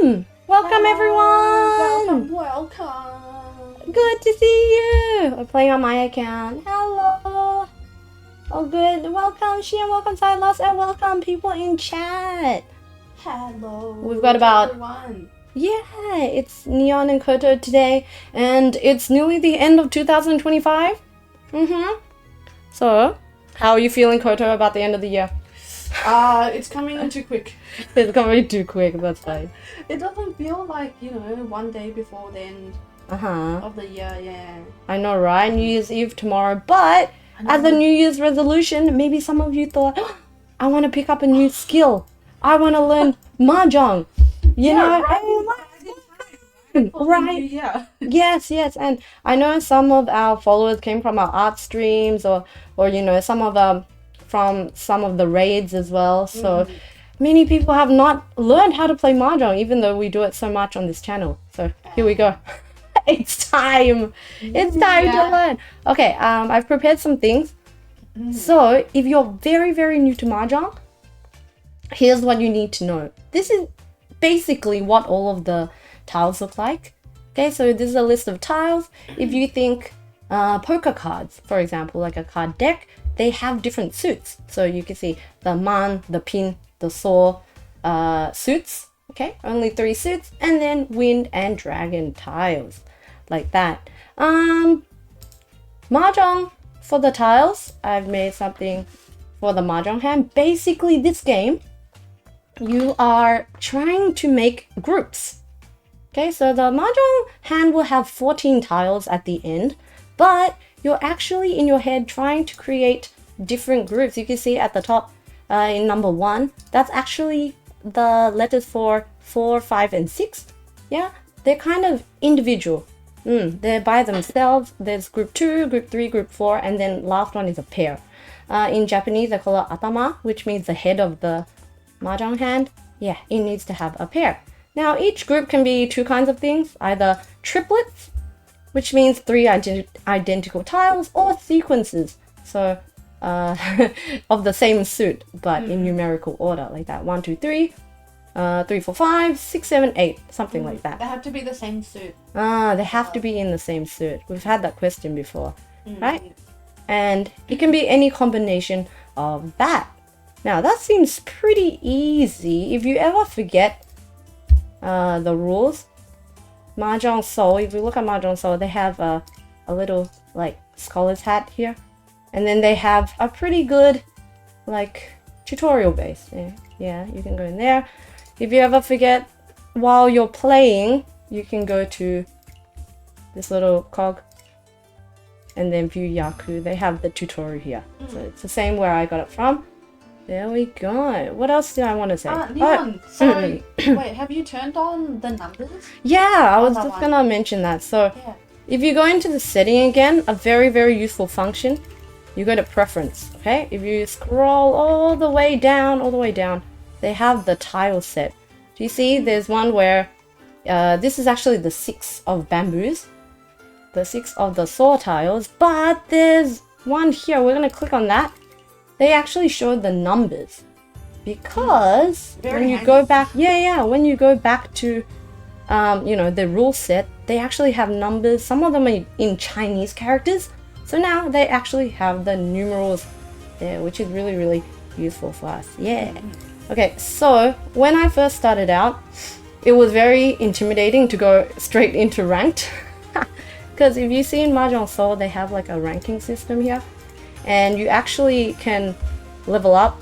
Welcome! Welcome everyone! Welcome! Good to see you! We're playing on my account. Hello! Oh good. Welcome Shian, welcome Silas, and welcome people in chat! Hello! We've got about... everyone! Yeah, it's Neon and Koto today, and it's nearly the end of 2025. So, how are you feeling, Koto, about the end of the year? It's coming in too quick. It's coming too quick, that's right. It doesn't feel like, one day before the end of the year, yeah. I know, right? New Year's Eve tomorrow, but as a New Year's resolution, maybe some of you thought, oh, I want to pick up a new skill. I want to learn Mahjong. You know? Right? Yeah. Yes, and I know some of our followers came from our art streams or some of from some of the raids as well. So many people have not learned how to play Mahjong, even though we do it so much on this channel. So here we go. It's time. It's time to learn. Okay, I've prepared some things. So if you're very, very new to Mahjong, here's what you need to know. This is basically what all of the tiles look like. Okay, so this is a list of tiles. If you think poker cards, for example, like a card deck, they have different suits. So you can see the man, the pin, the saw suits. Okay, only 3 suits, and then wind and dragon tiles, like that. Mahjong for the tiles, I've made something for the Mahjong hand. Basically, this game, you are trying to make groups. Okay, so the Mahjong hand will have 14 tiles at the end, but you're actually in your head trying to create different groups. You can see at the top in number 1, that's actually the letters for 4, 5, and 6. Yeah, they're kind of individual. They're by themselves. There's group 2, group 3, group 4, and then last one is a pair. In Japanese, they call it atama, which means the head of the Mahjong hand. Yeah, it needs to have a pair. Now, each group can be 2 kinds of things, either triplets, which means 3 identical tiles, or sequences, so of the same suit, but in numerical order, like that. 1, 2, 3, 3, 4, 5, 6, 7, 8, something like that. They have to be the same suit. They have to be in the same suit. We've had that question before, right? And it can be any combination of that. Now, that seems pretty easy. If you ever forget the rules, Mahjong Soul, if you look at Mahjong Soul, they have a little like scholar's hat here, and then they have a pretty good like tutorial base. Yeah, you can go in there. If you ever forget while you're playing, you can go to this little cog and then view Yaku. They have the tutorial here, so it's the same where I got it from. There we go. What else do I want to say? Neon, sorry. Wait, have you turned on the numbers? Yeah, I was just gonna mention that. So if you go into the setting again, a very, very useful function, you go to preference, okay? If you scroll all the way down, they have the tile set. Do you see there's one where this is actually the 6 of bamboos, the 6 of the saw tiles, but there's one here. We're gonna click on that. They actually show the numbers because when you go back, when you go back to, the rule set, they actually have numbers. Some of them are in Chinese characters. So now they actually have the numerals there, which is really, really useful for us. Yeah. Okay, so when I first started out, it was very intimidating to go straight into ranked. Because if you see in Mahjong Soul, they have like a ranking system here. And you actually can level up,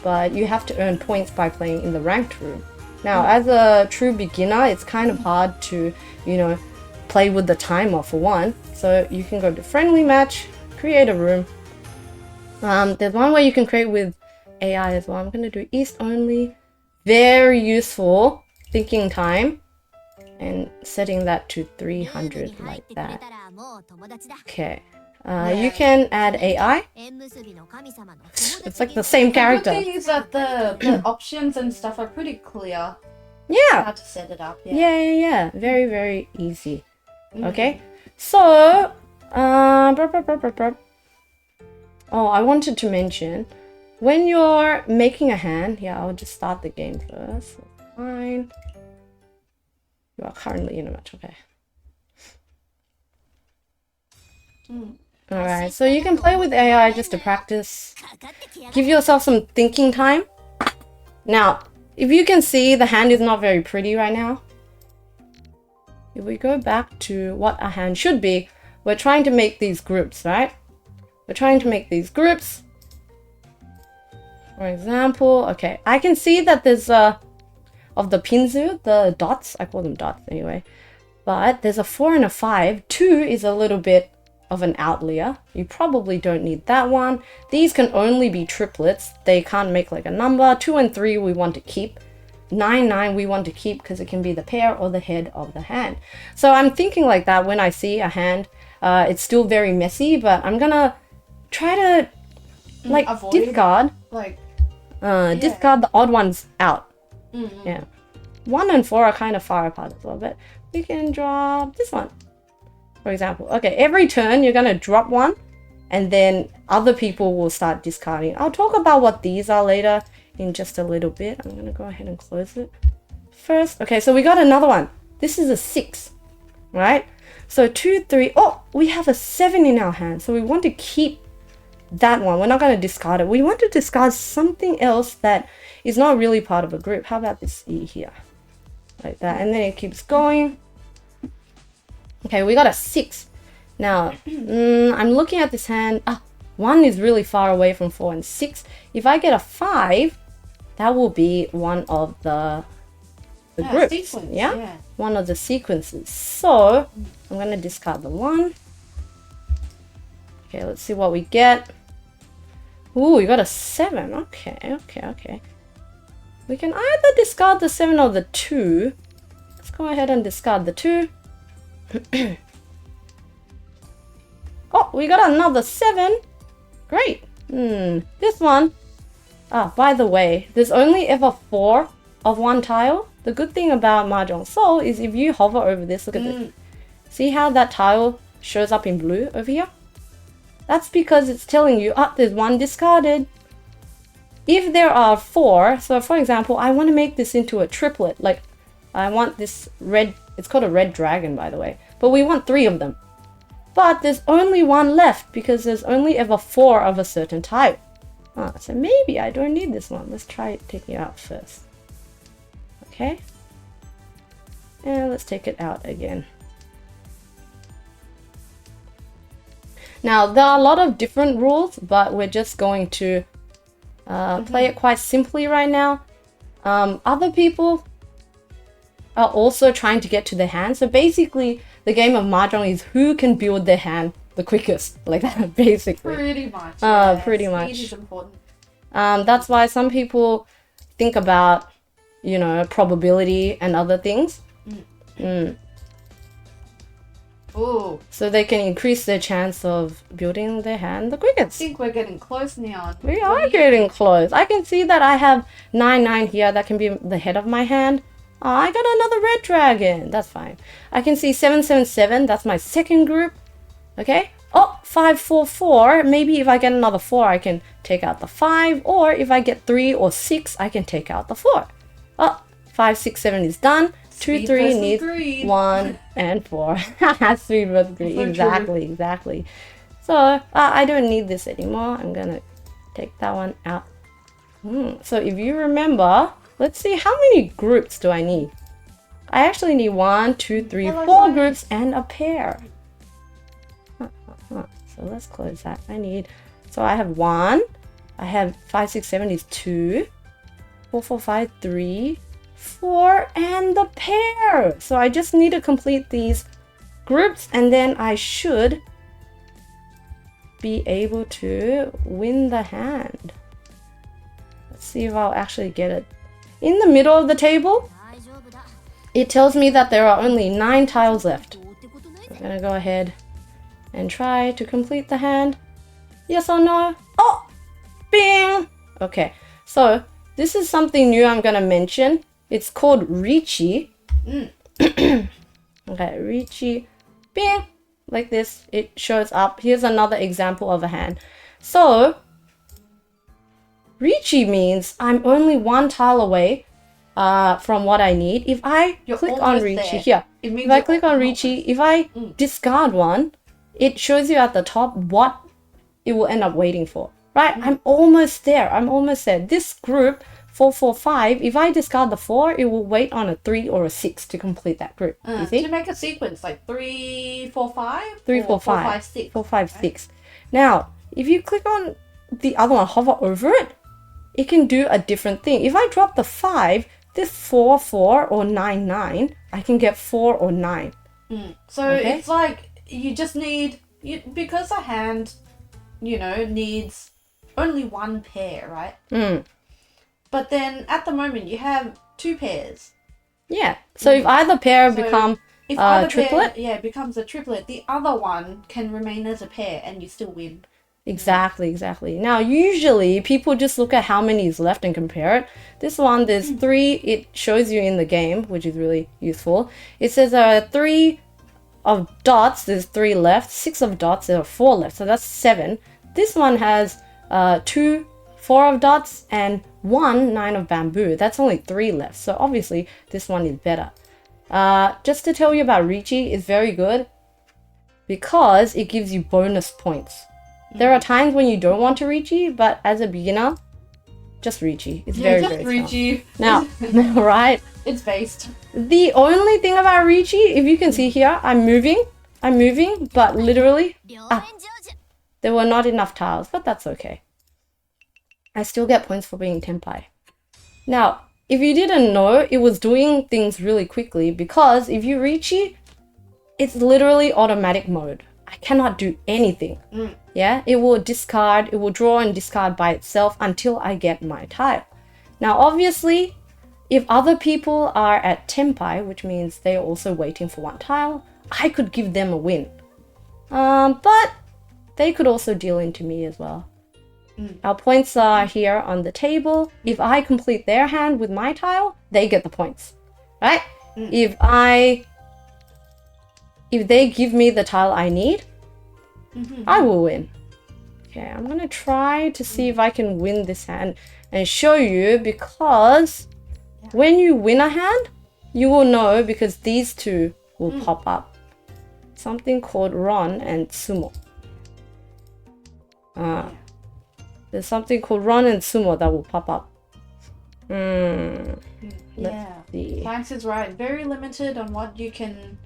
but you have to earn points by playing in the ranked room. Now, as a true beginner, it's kind of hard to, play with the timer for one. So you can go to friendly match, create a room. There's one where you can create with AI as well. I'm going to do East only. Very useful thinking time. And setting that to 300 like that. Okay. You can add AI. It's like the same character. The good thing is that the options and stuff are pretty clear. Yeah. How to set it up. Yeah. Very, very easy. Okay. So, I wanted to mention, when you're making a hand, I'll just start the game first. Fine. You are currently in a match, okay. Alright, so you can play with AI just to practice. Give yourself some thinking time. Now, if you can see, the hand is not very pretty right now. If we go back to what a hand should be, we're trying to make these groups, right? We're trying to make these groups. For example, okay, I can see that there's of the pinzu, the dots, I call them dots anyway. But there's a 4 and a 5. 2 is a little bit of an outlier. You probably don't need that one. These can only be triplets. They can't make like a number. 2 and 3 we want to keep. 9, 9 we want to keep because it can be the pair or the head of the hand. So I'm thinking like that when I see a hand. It's still very messy, but I'm gonna try to like discard. Like discard the odd ones out. Yeah. 1 and 4 are kind of far apart as well, but we can drop this one. For example, okay, every turn you're gonna drop one and then other people will start discarding. I'll talk about what these are later in just a little bit. I'm gonna go ahead and close it first. Okay, so we got another one. This is a 6, right? So 2, 3, oh, we have a 7 in our hand. So we want to keep that one. We're not gonna discard it. We want to discard something else that is not really part of a group. How about this E here? Like that, and then it keeps going. Okay, we got a 6. Now, I'm looking at this hand. 1 is really far away from 4 and 6. If I get a 5, that will be one of the groups. Sequence, yeah? One of the sequences. So, I'm going to discard the 1. Okay, let's see what we get. Ooh, we got a 7. Okay. We can either discard the 7 or the 2. Let's go ahead and discard the 2. Oh, we got another 7. Great. This one. By the way, there's only ever 4 of one tile. The good thing about Mahjong Soul is if you hover over this, look at this. See how that tile shows up in blue over here? That's because it's telling you, there's 1 discarded. If there are 4, so for example, I want to make this into a triplet. Like, I want this red, it's called a red dragon, by the way. But we want 3 of them. But there's only 1 left because there's only ever 4 of a certain type. So maybe I don't need this one. Let's try taking it out first. Okay. And let's take it out again. Now, there are a lot of different rules, but we're just going to play it quite simply right now. Other people are also trying to get to their hand. So basically, the game of Mahjong is who can build their hand the quickest, like that, basically. Pretty much. Pretty much. Speed is important. That's why some people think about, you know, probability and other things. Ooh. So they can increase their chance of building their hand the quickest. I think we're getting close now. We are getting close. I can see that I have 9, 9 here. That can be the head of my hand. I got another red dragon. That's fine. I can see 7, 7, 7. That's my second group. Okay. 5, 4, 4. Maybe if I get another 4, I can take out the 5. Or if I get 3 or 6, I can take out the 4. 5, 6, 7 is done. 2, 3 needs greed. 1 and 4. Speed versus greed. Exactly. So I don't need this anymore. I'm gonna take that one out. So if you remember, let's see, how many groups do I need? I actually need 1, 2, 3, 4 groups and a pair. So let's close that. So I have 1. I have 5, 6, 7 is 2. 4, 4, 5, 3, 4, and the pair. So I just need to complete these groups and then I should be able to win the hand. Let's see if I'll actually get it. In the middle of the table, it tells me that there are only 9 tiles left. I'm gonna go ahead and try to complete the hand. Yes or no? Oh! Bing! Okay, so this is something new I'm gonna mention. It's called Riichi. Okay, Riichi. Bing! Like this, it shows up. Here's another example of a hand. So, Riichi means I'm only 1 tile away from what I need. If I click on Riichi here, if I click on Riichi, if I discard one, it shows you at the top what it will end up waiting for. Right? I'm almost there. I'm almost there. This group 445, if I discard the 4, it will wait on a 3 or a 6 to complete that group. You see? To make a sequence like 3, 4, 5? 3, 4, 5. 4, 5, 6. 4, 5, 6. Now, if you click on the other one, hover over it, it can do a different thing. If I drop the 5, this 4, 4 or 9, 9, I can get 4 or 9. So it's like you just need, because a hand, needs only one pair, right? But then at the moment you have 2 pairs. Yeah. So if either pair become a triplet, pair, becomes a triplet, the other one can remain as a pair, and you still win. Exactly. Now, usually people just look at how many is left and compare it. This one, there's 3. It shows you in the game, which is really useful. It says 3 of dots, there's 3 left. 6 of dots, there are 4 left. So that's 7. This one has 2, 4 of dots, and 1, 9 of bamboo. That's only 3 left. So obviously this one is better. Just to tell you about Riichi, it's very good because it gives you bonus points. There are times when you don't want to Riichi, but as a beginner, just Riichi. It's very Riichi. Now, right? It's based. The only thing about Riichi, if you can see here, I'm moving, but literally, there were not enough tiles, but that's okay. I still get points for being Tenpai. Now, if you didn't know, it was doing things really quickly because if you Riichi, it's literally automatic mode. I cannot do anything. Yeah, it will discard, it will draw and discard by itself until I get my tile. Now, obviously, if other people are at Tenpai, which means they're also waiting for 1 tile, I could give them a win. But they could also deal into me as well. Our points are here on the table. If I complete their hand with my tile, they get the points, right? If they give me the tile I need, I will win. Okay, I'm gonna try to see if I can win this hand and show you, because when you win a hand, you will know because these 2 will pop up. Something called Ron and Sumo. There's something called Ron and Sumo that will pop up. Let's see. Planks is right. Very limited on what you can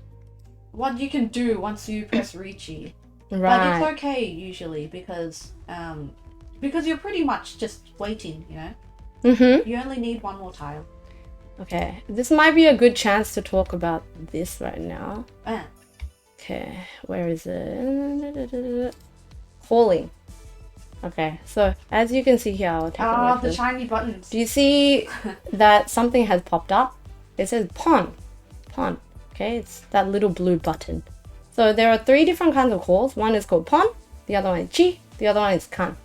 do once you press Riichi. Right. But it's okay usually because you're pretty much just waiting, You only need 1 more tile. Okay, this might be a good chance to talk about this right now. Okay, where is it? Calling. Okay, so as you can see here, I'll take a look. The shiny buttons. Do you see that something has popped up? It says pawn. Pawn. Okay, it's that little blue button. So there are 3 different kinds of calls. One is called pawn, the other one is chi, the other one is kan.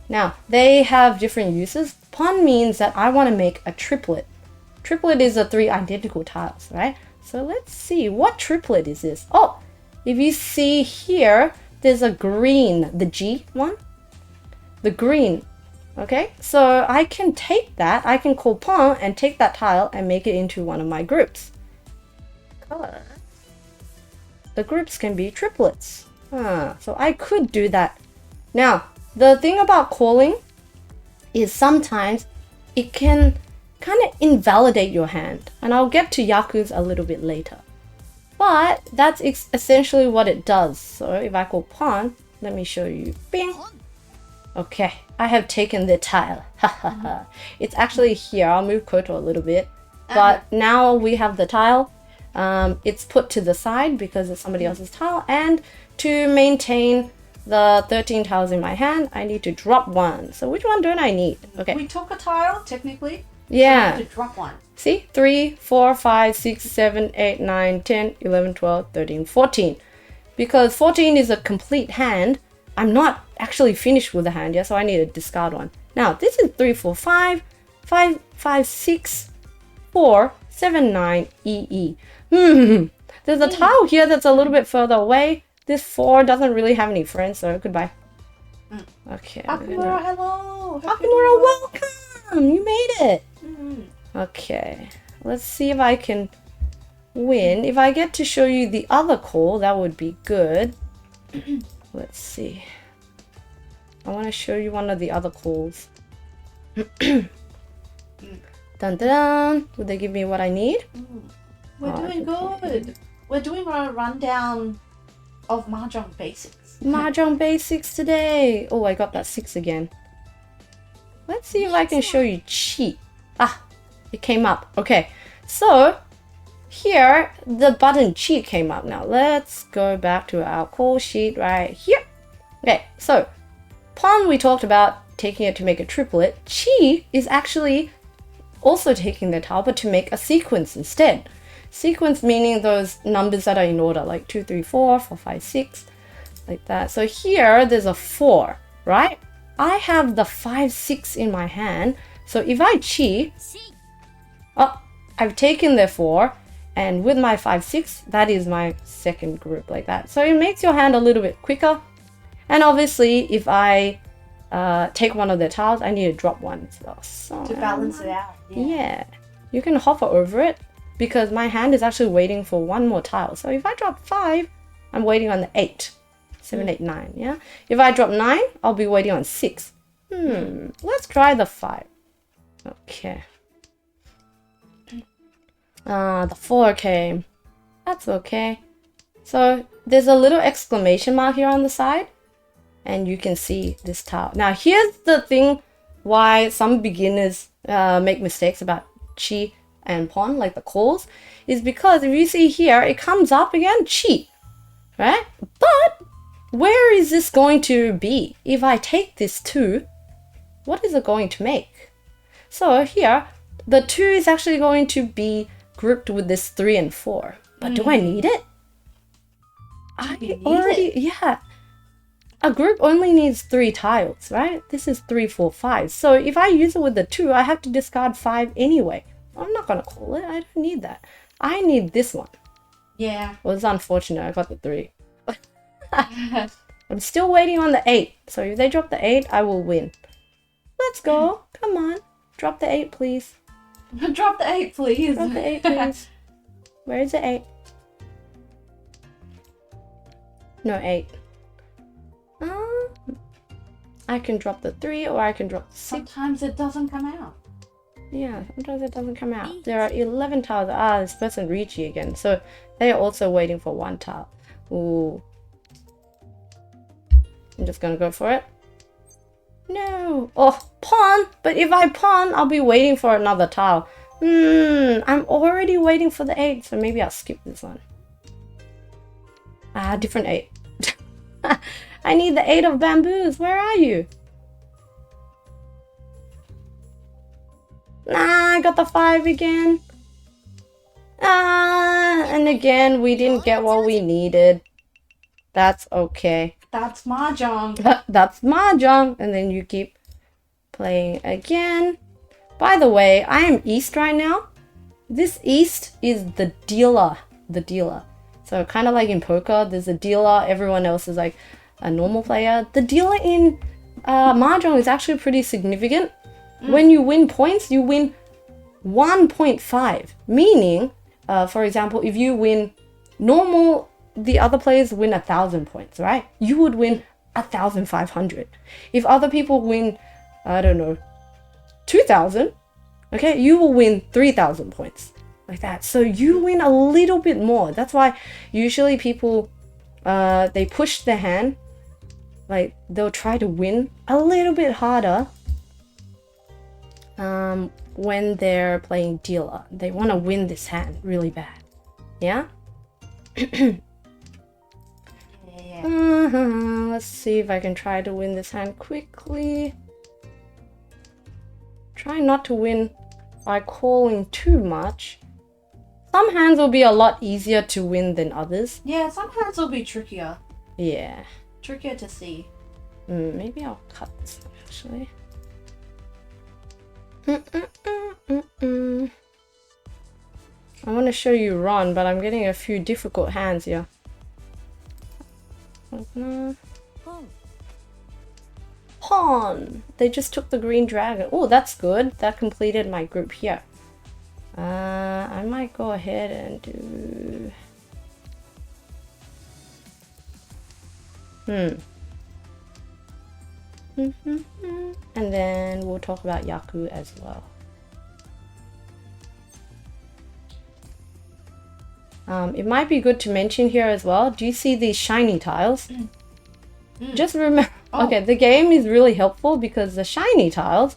Now, they have different uses. Pawn means that I want to make a triplet. Triplet is the 3 identical tiles, right? So let's see, what triplet is this? Oh, if you see here, there's a green, the G one. The green, okay? So I can take that, I can call pawn and take that tile and make it into one of my groups. The groups can be triplets. So I could do that. Now, the thing about calling is sometimes it can kind of invalidate your hand. And I'll get to Yaku's a little bit later. But that's essentially what it does. So if I call pawn, let me show you. Bing! Okay, I have taken the tile. It's actually here. I'll move Koto a little bit. But now we have the tile. It's put to the side because it's somebody else's tile. And to maintain the 13 tiles in my hand, I need to drop 1. So which one don't I need? Okay. We took a tile, technically. Yeah. So we have to drop 1. See? 3, 4, 5, 6, 7, 8, 9, 10, 11, 12, 13, 14. Because 14 is a complete hand, I'm not actually finished with the hand yet, so I need to discard 1. Now, this is 3, 4, 5, 5, 5, 6, 4, 7, 9, EE. There's a tile here that's a little bit further away. This 4 doesn't really have any friends, so goodbye. Okay. Akumura, hello! Akumura, welcome! You made it! Okay, let's see if I can win. If I get to show you the other call, that would be good. Let's see. I want to show you one of the other calls. Dun dun dun. Would they give me what I need? We're doing good. We're doing a rundown of Mahjong basics. Mahjong basics today. Oh, I got that 6 again. Let's see if I can show you cheat. Ah, it came up. Okay, so here the button cheat came up. Now let's go back to our call sheet right here. Okay, so pawn we talked about taking it to make a triplet. Chi is actually also taking the tile, but to make a sequence instead. Sequence meaning those numbers that are in order, like 2, 3, 4, 4, 5, 6, like that. So here there's a 4, right? I have the 5, 6 in my hand. So if I chi, oh, I've taken the 4, and with my 5, 6, that is my second group, like that. So it makes your hand a little bit quicker. And obviously, if I take one of the tiles, I need to drop one as well. So, to balance it out. Yeah. You can hover over it because my hand is actually waiting for one more tile. So if I drop 5, I'm waiting on the 8. 7, 8, 9, yeah? If I drop 9, I'll be waiting on 6. Let's try the 5. Okay. The 4 came. That's okay. So there's a little exclamation mark here on the side. And you can see this tile. Now here's the thing why some beginners make mistakes about chi and pawn, like the calls, is because if you see here, it comes up again, chi, right? But where is this going to be? If I take this 2, what is it going to make? So here, the 2 is actually going to be grouped with this 3 and 4. But do I need it? Yeah. A group only needs 3 tiles, right? This is 3, 4, 5. So if I use it with the 2, I have to discard 5 anyway. I'm not gonna call it. I don't need that. I need this one. Yeah. Well, it's unfortunate. I got the 3. I'm still waiting on the 8. So if they drop the 8, I will win. Let's go. Come on. Drop the 8, please. Drop the 8, please. Drop the 8, please. Where is the 8? No 8. I can drop the 3 or I can drop the 6. Sometimes it doesn't come out. Yeah, sometimes it doesn't come out. There are 11 tiles. Ah, this person Riichi again. So they are also waiting for 1 tile. Ooh. I'm just gonna go for it. No. Oh, pawn. But if I pawn, I'll be waiting for another tile. I'm already waiting for the 8. So maybe I'll skip this one. Ah, different 8. I need the 8 of bamboos. Where are you? Nah, I got the 5 again. And again, we didn't get what we needed. That's okay. That's Mahjong. That's Mahjong. And then you keep playing again. By the way, I am East right now. This East is the dealer. The dealer. So kind of like in poker, there's a dealer. Everyone else is like a normal player. The dealer in Mahjong is actually pretty significant. When you win points, you win 1.5. Meaning, for example, if you win normal, the other players win 1,000 points, right? You would win 1,500. If other people win, I don't know, 2,000, okay, you will win 3,000 points. Like that. So you win a little bit more. That's why usually people, they push their hand. Like, they'll try to win a little bit harder. When they're playing dealer, they want to win this hand really bad. Yeah? Let's see if I can try to win this hand quickly. Try not to win by calling too much. Some hands will be a lot easier to win than others. Yeah, some hands will be trickier. Yeah. Trickier to see. Maybe I'll cut this one, actually. I want to show you Ron, but I'm getting a few difficult hands here. Pawn! They just took the green dragon. Oh, that's good. That completed my group here. I might go ahead and do... And then we'll talk about Yaku as well. It might be good to mention here as well. Do you see these shiny tiles? Just remember... Okay, the game is really helpful because the shiny tiles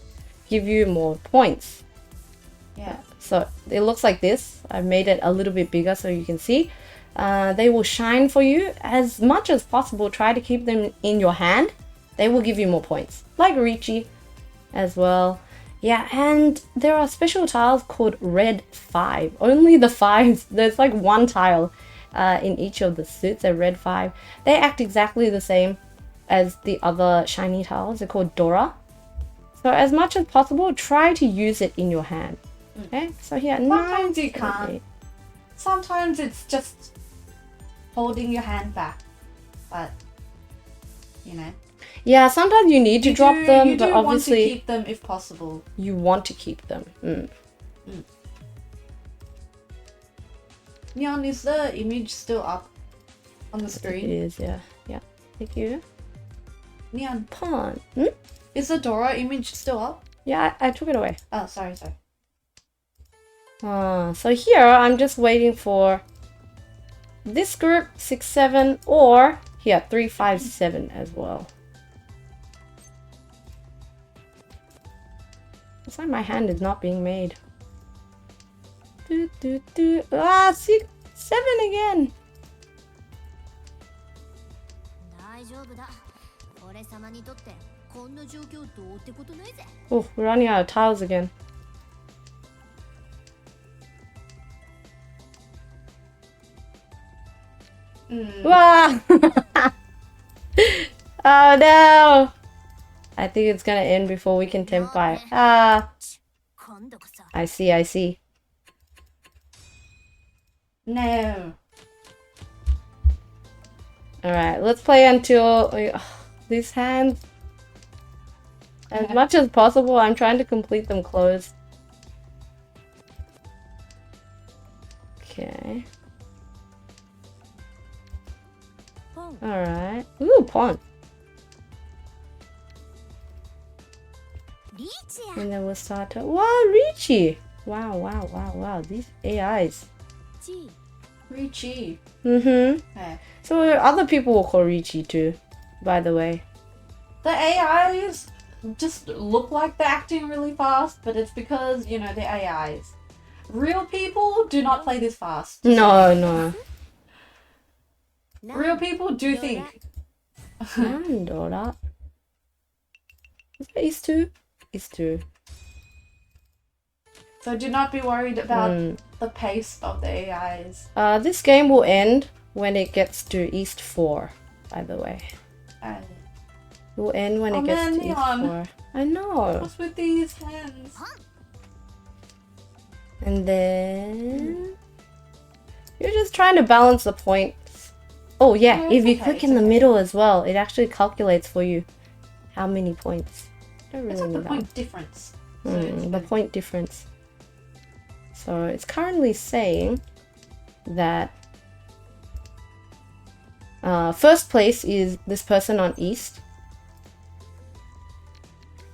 give you more points. Yeah. So it looks like this. I made it a little bit bigger so you can see. They will shine for you as much as possible. Try to keep them in your hand. They will give you more points. Like Riichi as well. Yeah, and there are special tiles called red 5. Only the 5s. There's like one tile in each of the suits. They're red 5. They act exactly the same as the other shiny tiles. They're called Dora. So as much as possible, try to use it in your hand. Okay, so here, sometimes you can't. Sometimes it's just holding your hand back. But, you know. Yeah, sometimes you need to drop them, but obviously want to keep them if possible. You want to keep them. Neon, is the image still up on the screen? It is, yeah. Yeah. Thank you. Neon. Pawn. Is the Dora image still up? Yeah, I took it away. Oh, sorry. So here I'm just waiting for this group 6, 7, or here 3, 5, 7 as well. Looks like my hand is not being made. Ah, 6, 7 again. Oh, we're running out of tiles again. Wow. Oh no! I think it's gonna end before we can tempai. I see. No. Alright, let's play until these hands. As much as possible, I'm trying to complete them closed. Okay. Alright. Ooh, pawn. And then we'll start to... Wow, Riichi! Wow. These AIs. Riichi. Okay. So other people will call Riichi too, by the way. The AIs just look like they're acting really fast, but it's because, you know, they're AIs. Real people do not play this fast. No. Real people do think. Dora. Is two. So do not be worried about the pace of the AIs. This game will end when it gets to East 4, by the way. It will end when it gets to East 4. I know. What's with these hands? And then... You're just trying to balance the points. Oh yeah, if you click in the middle as well, it actually calculates for you how many points. Don't really it's like the know point difference. The point difference. So it's currently saying that first place is this person on East.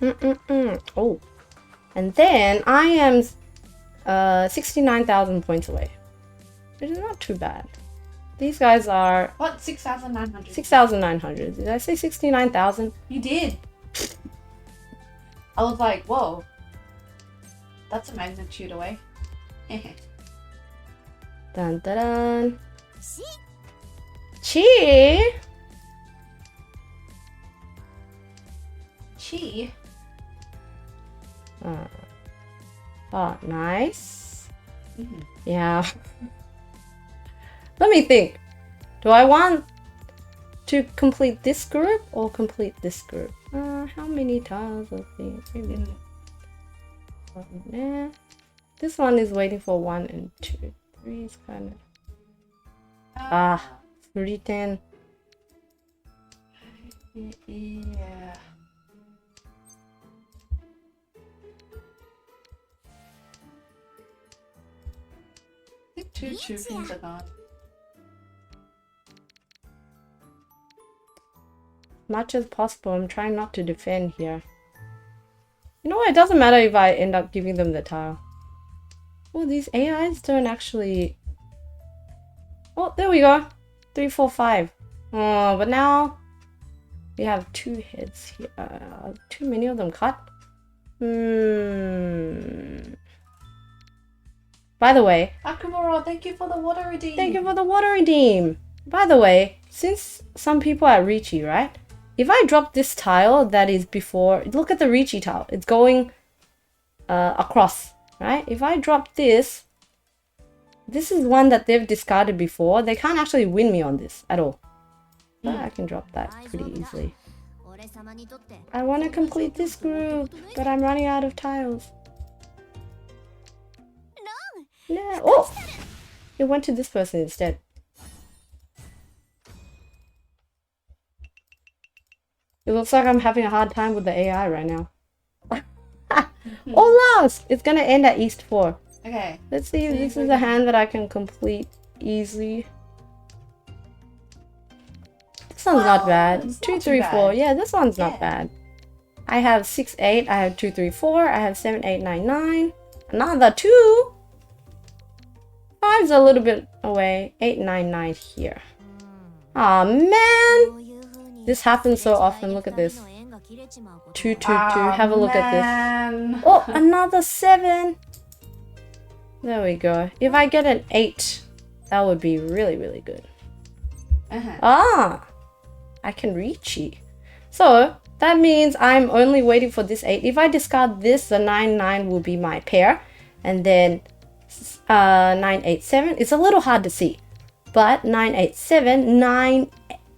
Oh, and then I am 69,000 points away, which is not too bad. These guys are... What? 6,900? 6,900. Did I say 69,000? You did. I was like, whoa. That's a magnitude away. Dun dun dun. Chi! Chi? Oh, nice. Yeah. Let me think. Do I want to complete this group or complete this group? How many tiles of things? Maybe. This one is waiting for 1 and 2. 3 is kind of... 310. Yeah. Two things are gone. Much as possible, I'm trying not to defend here. You know what? It doesn't matter if I end up giving them the tile. Oh, these AIs don't actually... Oh, there we go. 3, 4, 5. Oh, but now we have 2 heads here. Too many of them cut. By the way... Akumura, thank you for the water redeem. Thank you for the water redeem. By the way, since some people are Riichi, right? If I drop this tile that is before... Look at the Riichi tile. It's going across, right? If I drop this... This is one that they've discarded before. They can't actually win me on this at all. But I can drop that pretty easily. I want to complete this group, but I'm running out of tiles. No! Oh! It went to this person instead. It looks like I'm having a hard time with the AI right now. Oh, last! It's gonna end at East 4. Okay. Let's see if this is a hand that I can complete easily. This one's not bad. 2, 3, 4. Yeah, this one's not bad. I have 6, 8. I have 2, 3, 4. I have 7, 8, 9, 9. Another 2. 5's a little bit away. 8, 9, 9 here. Aw, man! This happens so often. Look at this. 2, 2, 2. Have a look at this. Oh, another 7. There we go. If I get an 8, that would be really, really good. Ah! I can reach it. So, that means I'm only waiting for this 8. If I discard this, the 9, 9 will be my pair. And then 9, 8, 7. It's a little hard to see. But 9, 8, 7, 9,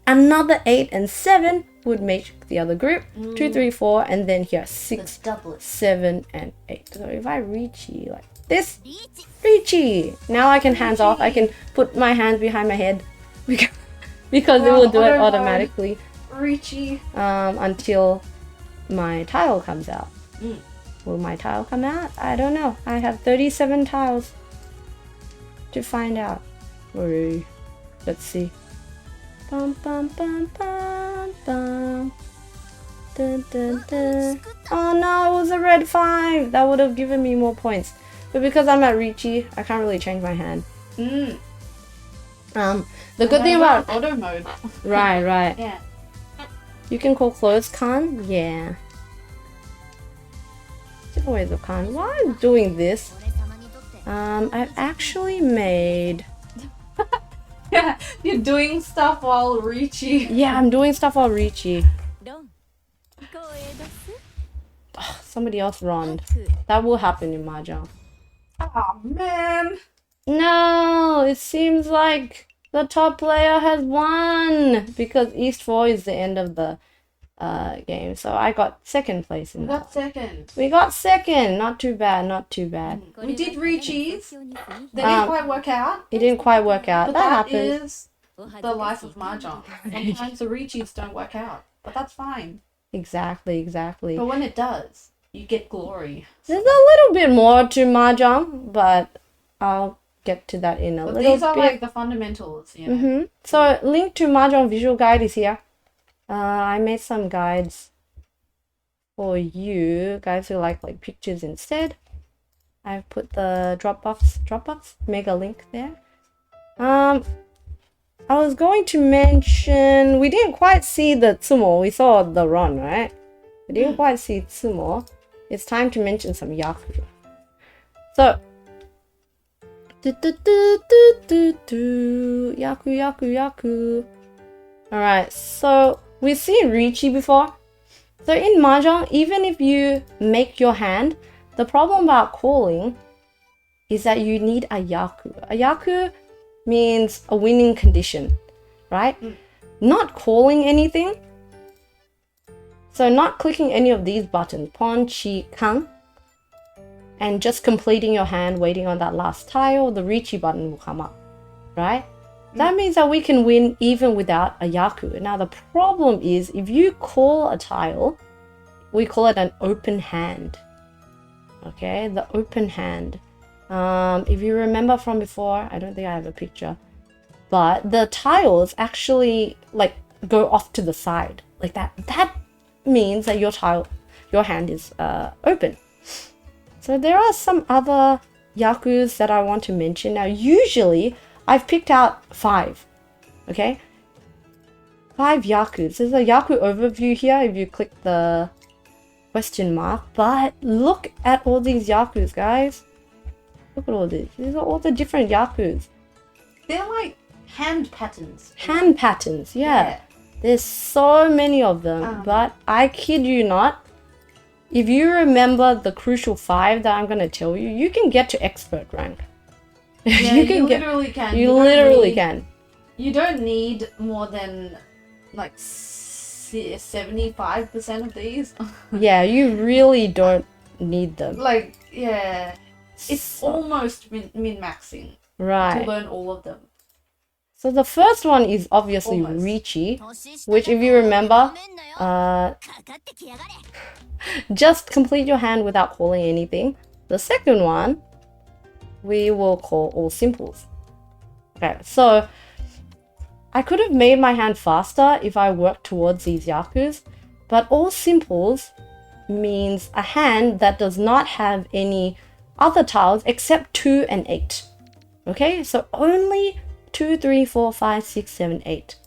another 8 and 7 would make the other group. 2, 3, 4, and then here 6, 7, and 8. So if I reach it like this, Riichi! Now I can hands off. I can put my hands behind my head because it will do it automatically. Riichi. Until my tile comes out. Will my tile come out? I don't know. I have 37 tiles to find out. Let's see. Bum, bum, bum, bum, bum. Dun, dun, dun. Oh no, it was a red 5. That would have given me more points. But because I'm at Riichi, I can't really change my hand. The good thing about auto mode. Right. Yeah. You can call close Khan? Yeah. Different ways of Khan. While I'm doing this, I've actually made... Yeah, you're doing stuff while Riichi. Yeah, I'm doing stuff while Riichi. Oh, somebody else run. That will happen in Mahjong. Oh man. No, it seems like the top player has won because East 4 is the end of the game. So I got second place in that. We got second. Not too bad, not too bad. We did Riichi's. They didn't quite work out. It didn't quite work out. But that that happens. is the life of Mahjong. Sometimes the Riichi's don't work out. But that's fine. Exactly. But when it does, you get glory. There's a little bit more to Mahjong, but I'll get to that in a little bit. These are like the fundamentals, you know. So, link to Mahjong visual guide is here. I made some guides for you guys who like pictures instead. I've put the Dropbox mega link there. I was going to mention we didn't quite see the Tsumo. We saw the run, right? We didn't quite see Tsumo. It's time to mention some Yaku. So Yaku. Alright, so we've seen Riichi before. So in Mahjong, even if you make your hand, the problem about calling is that you need a Yaku. A Yaku means a winning condition, right? Not calling anything. So not clicking any of these buttons, Pon, Chi, Kang, and just completing your hand, waiting on that last tile, the Riichi button will come up, right? That means that we can win even without a Yaku. Now the problem is if you call a tile, we call it an open hand. Okay, the open hand. If you remember from before, I don't think I have a picture, but the tiles actually like go off to the side like that. That means that your hand is open. So there are some other yakus that I want to mention. Now, usually I've picked out 5. Okay, 5 yakus. There's a yaku overview here if you click the question mark. But look at all these yakus, guys. Look at all this. These are all the different yakus. They're like hand patterns. Hand patterns, yeah. There's so many of them. But I kid you not, if you remember the crucial 5 that I'm going to tell you, you can get to expert rank. Yeah, you literally can. You literally can. You don't need more than like 75% of these. Yeah, you really don't need them. Like, yeah. It's almost min-maxing to learn all of them. So the first one is obviously Riichi, which if you remember, just complete your hand without calling anything. The second one, we will call all simples. Okay, so I could have made my hand faster if I worked towards these yakus, but all simples means a hand that does not have any other tiles except 2 and 8. Okay, so only 2, 3, 4, 5, 6, 7, 8.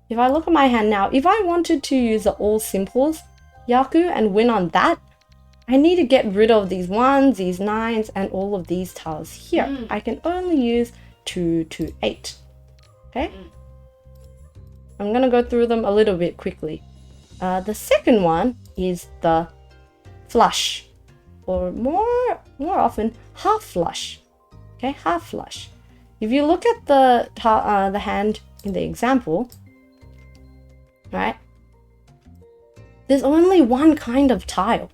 If I look at my hand now, if I wanted to use the all simples yaku and win on that, I need to get rid of these 1s, these 9s, and all of these tiles here. I can only use 2 to 8. Okay? I'm gonna go through them a little bit quickly. The second one is the flush, or more often half flush. Okay, half flush. If you look at the hand in the example, right? There's only one kind of tile.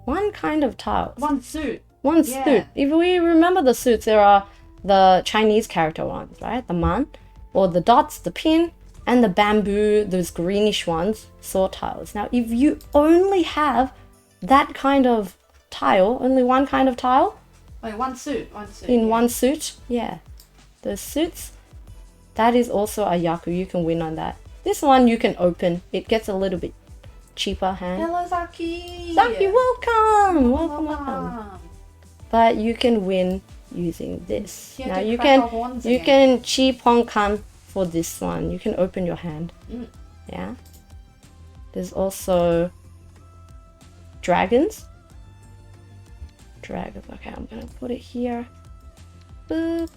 One kind of tile. One suit. One suit. If we remember the suits, there are the Chinese character ones, right? The man, or the dots, the pin, and the bamboo, those greenish ones, sword tiles. Now, if you only have that kind of tile, only one kind of tile, like one suit. In one suit, yeah. Those suits, that is also a yaku. You can win on that. This one you can open. It gets a little bit cheaper hand. Hello, Zaki. Zaki, welcome. But you can win using this. Now you can cheap Hongkan for this one. You can open your hand. Yeah. There's also dragons. Okay, I'm gonna put it here. Boop.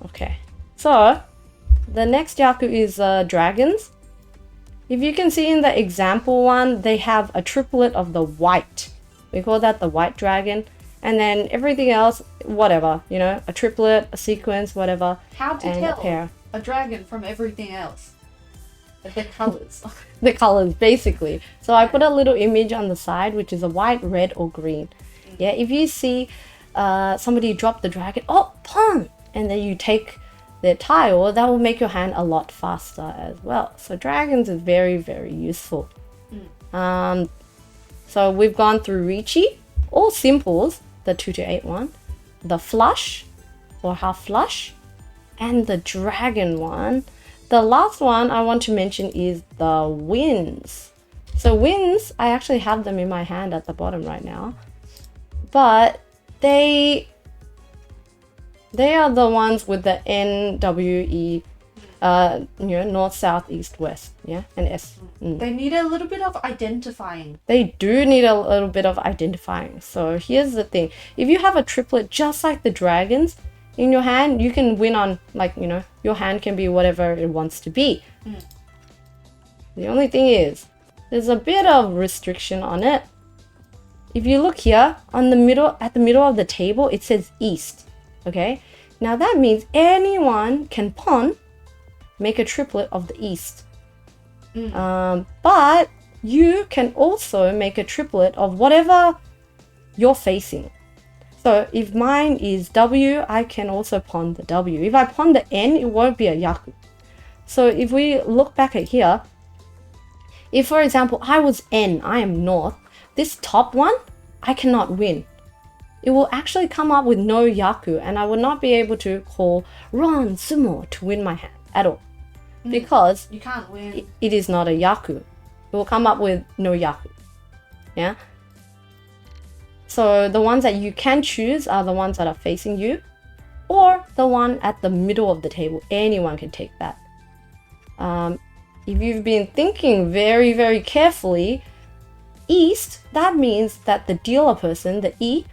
Okay, so the next yaku is dragons. If you can see in the example one, they have a triplet of the white. We call that the white dragon. And then everything else, whatever, you know, a triplet, a sequence, whatever. How to tell a dragon from everything else? The colors. The colors, basically. So I put a little image on the side, which is a white, red, or green. Yeah, if you see somebody drop the dragon, oh, pong! And then you take their tile, that will make your hand a lot faster as well. So dragons is very, very useful. So we've gone through Riichi, all simples, the 2 to 8 one, the flush or half flush, and the dragon one. The last one I want to mention is the winds. So winds, I actually have them in my hand at the bottom right now, but they are the ones with the NWE, north, south, east, west, yeah, and S. They need a little bit of identifying. They do need a little bit of identifying. So here's the thing. If you have a triplet just like the dragons in your hand, you can win on, like, you know, your hand can be whatever it wants to be. The only thing is, there's a bit of restriction on it. If you look here, at the middle of the table, it says east. Okay, now that means anyone can pawn, make a triplet of the east. But you can also make a triplet of whatever you're facing. So if mine is W, I can also pawn the W. If I pawn the N, it won't be a yaku. So if we look back at here, if for example I was N, I am north, this top one, I cannot win. it will actually come up with no Yaku, and I will not be able to call Ron Sumo to win my hand at all. Because you can't win. It is not a Yaku. It will come up with no Yaku. Yeah? So the ones that you can choose are the ones that are facing you, or the one at the middle of the table. Anyone can take that. If you've been thinking very, very carefully, east, that means that the dealer person, the E,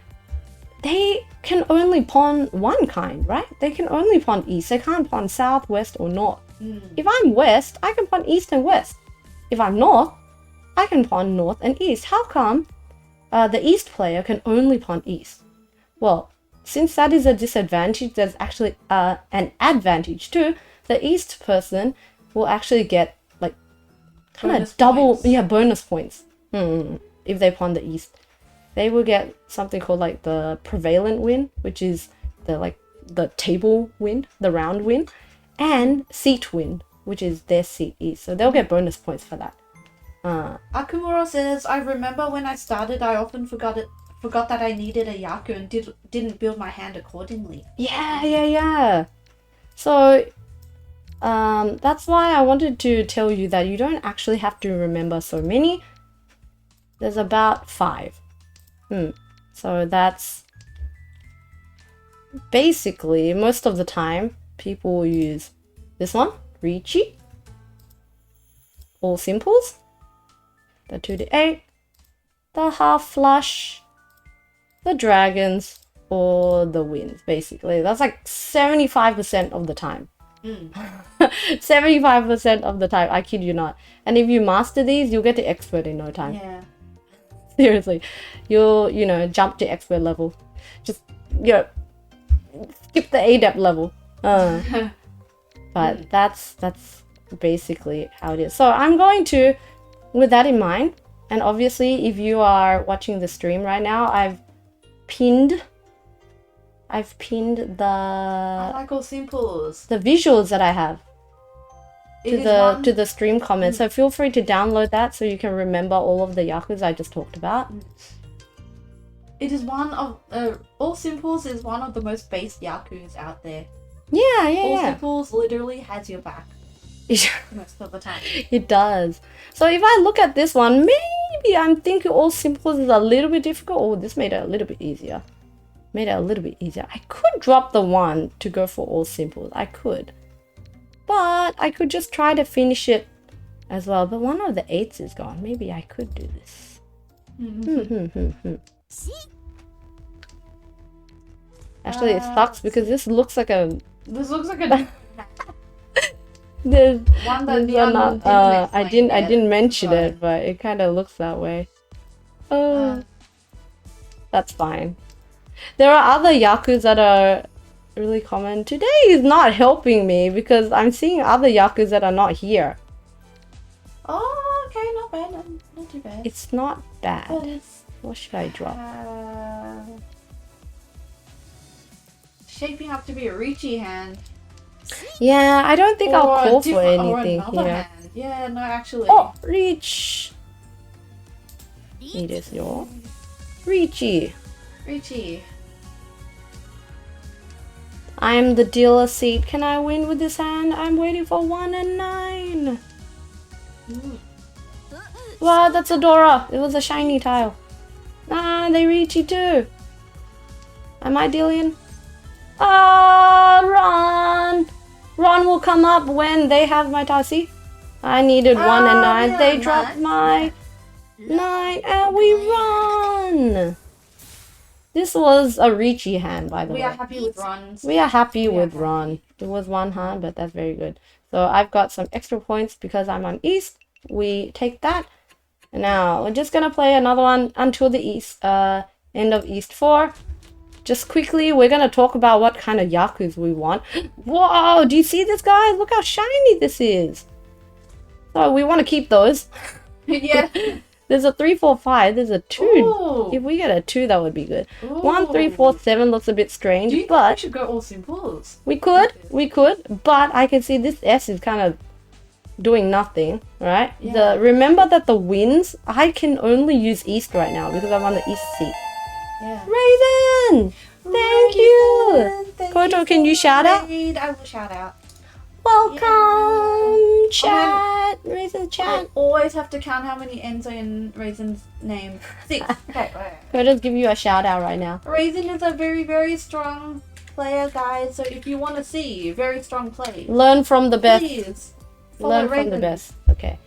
they can only pawn one kind, right? They can only pawn east. They can't pawn south, west, or north. If I'm west, I can pawn east and west. If I'm north, I can pawn north and east. How come the east player can only pawn east? Well, since that is a disadvantage, there's actually an advantage too. The east person will actually get like kind of double, bonus points. If they pawn the east, they will get something called like the prevalent win, which is the table win, the round win, and seat win, which is their seat east. So they'll get bonus points for that. Akumura says, I remember when I started, I often forgot that I needed a Yaku and didn't build my hand accordingly. Yeah. So that's why I wanted to tell you that you don't actually have to remember so many. There's about 5. So that's basically, most of the time people will use this one, Riichi, all simples, the 2-8, the half flush, the dragons, or the wins. Basically, that's like 75% of the time. 75% of the time, I kid you not. And if you master these, you'll get to expert in no time. Yeah. Seriously, you'll jump to expert level. Just skip the adept level. But that's basically how it is. So I'm going to, with that in mind, and obviously if you are watching the stream right now, I've pinned the I like all simples. The visuals that I have to the stream comments. So feel free to download that so you can remember all of the Yakus I just talked about. It is one of all simples is one of the most base Yakus out there. Yeah. All simples literally has your back most of the time. It does. So if I look at this one, maybe I'm thinking all simples is a little bit difficult. Oh, this made it a little bit easier. I could drop the 1 to go for all simples. I could. But I could just try to finish it as well. But one of the 8s is gone. Maybe I could do this. Actually, it sucks because this looks like a... This looks like a... there's one that I didn't mention it, but it kind of looks that way. Oh, that's fine. There are other Yakus that are really common. Today is not helping me because I'm seeing other Yakus that are not here. Oh, okay, not bad. Not too bad. It's not bad. But it's, what should I drop? Shaping up to be a Riichi hand. Yeah, I don't think I'll call for anything here. Hand. Yeah, no, actually. Oh, Reach. It is your Riichi. I'm the dealer seat. Can I win with this hand? I'm waiting for 1 and 9. Wow, that's a Dora. It was a shiny tile. Ah, they Riichi too. Am I dealing? Ron! Ron will come up when they have my tile. See? I needed 1 and 9. Yeah, they dropped my 9 and we run! This was a Riichi hand, by the way. We are happy with runs. We are happy with Ron. It was 1 hand, but that's very good. So I've got some extra points because I'm on East. We take that. And now we're just gonna play another one until the East, end of East 4. Just quickly, we're gonna talk about what kind of Yakus we want. Whoa! Do you see this, guys? Look how shiny this is. So we want to keep those. Yeah. There's a 3, 4, 5. There's a 2. Ooh. If we get a 2, that would be good. Ooh. 1, 3, 4, 7 looks a bit strange, Do you but think we should go all simples? we could, but I can see this S is kind of doing nothing, right? Yeah. Remember that the wins, I can only use East right now because I'm on the East seat. Yeah. Raisin! Thank you! Thank Koto, you can you for shout the out? raid. I will shout out. Welcome, chat! Raisin chat! I always have to count how many N's are in Raisin's name. 6. Okay, wait. Koto's give you a shout out right now. Raisin is a very, very strong player, guys. So if you want to see very strong plays, Learn from the best. please follow Learn Raisin. from the best. Okay.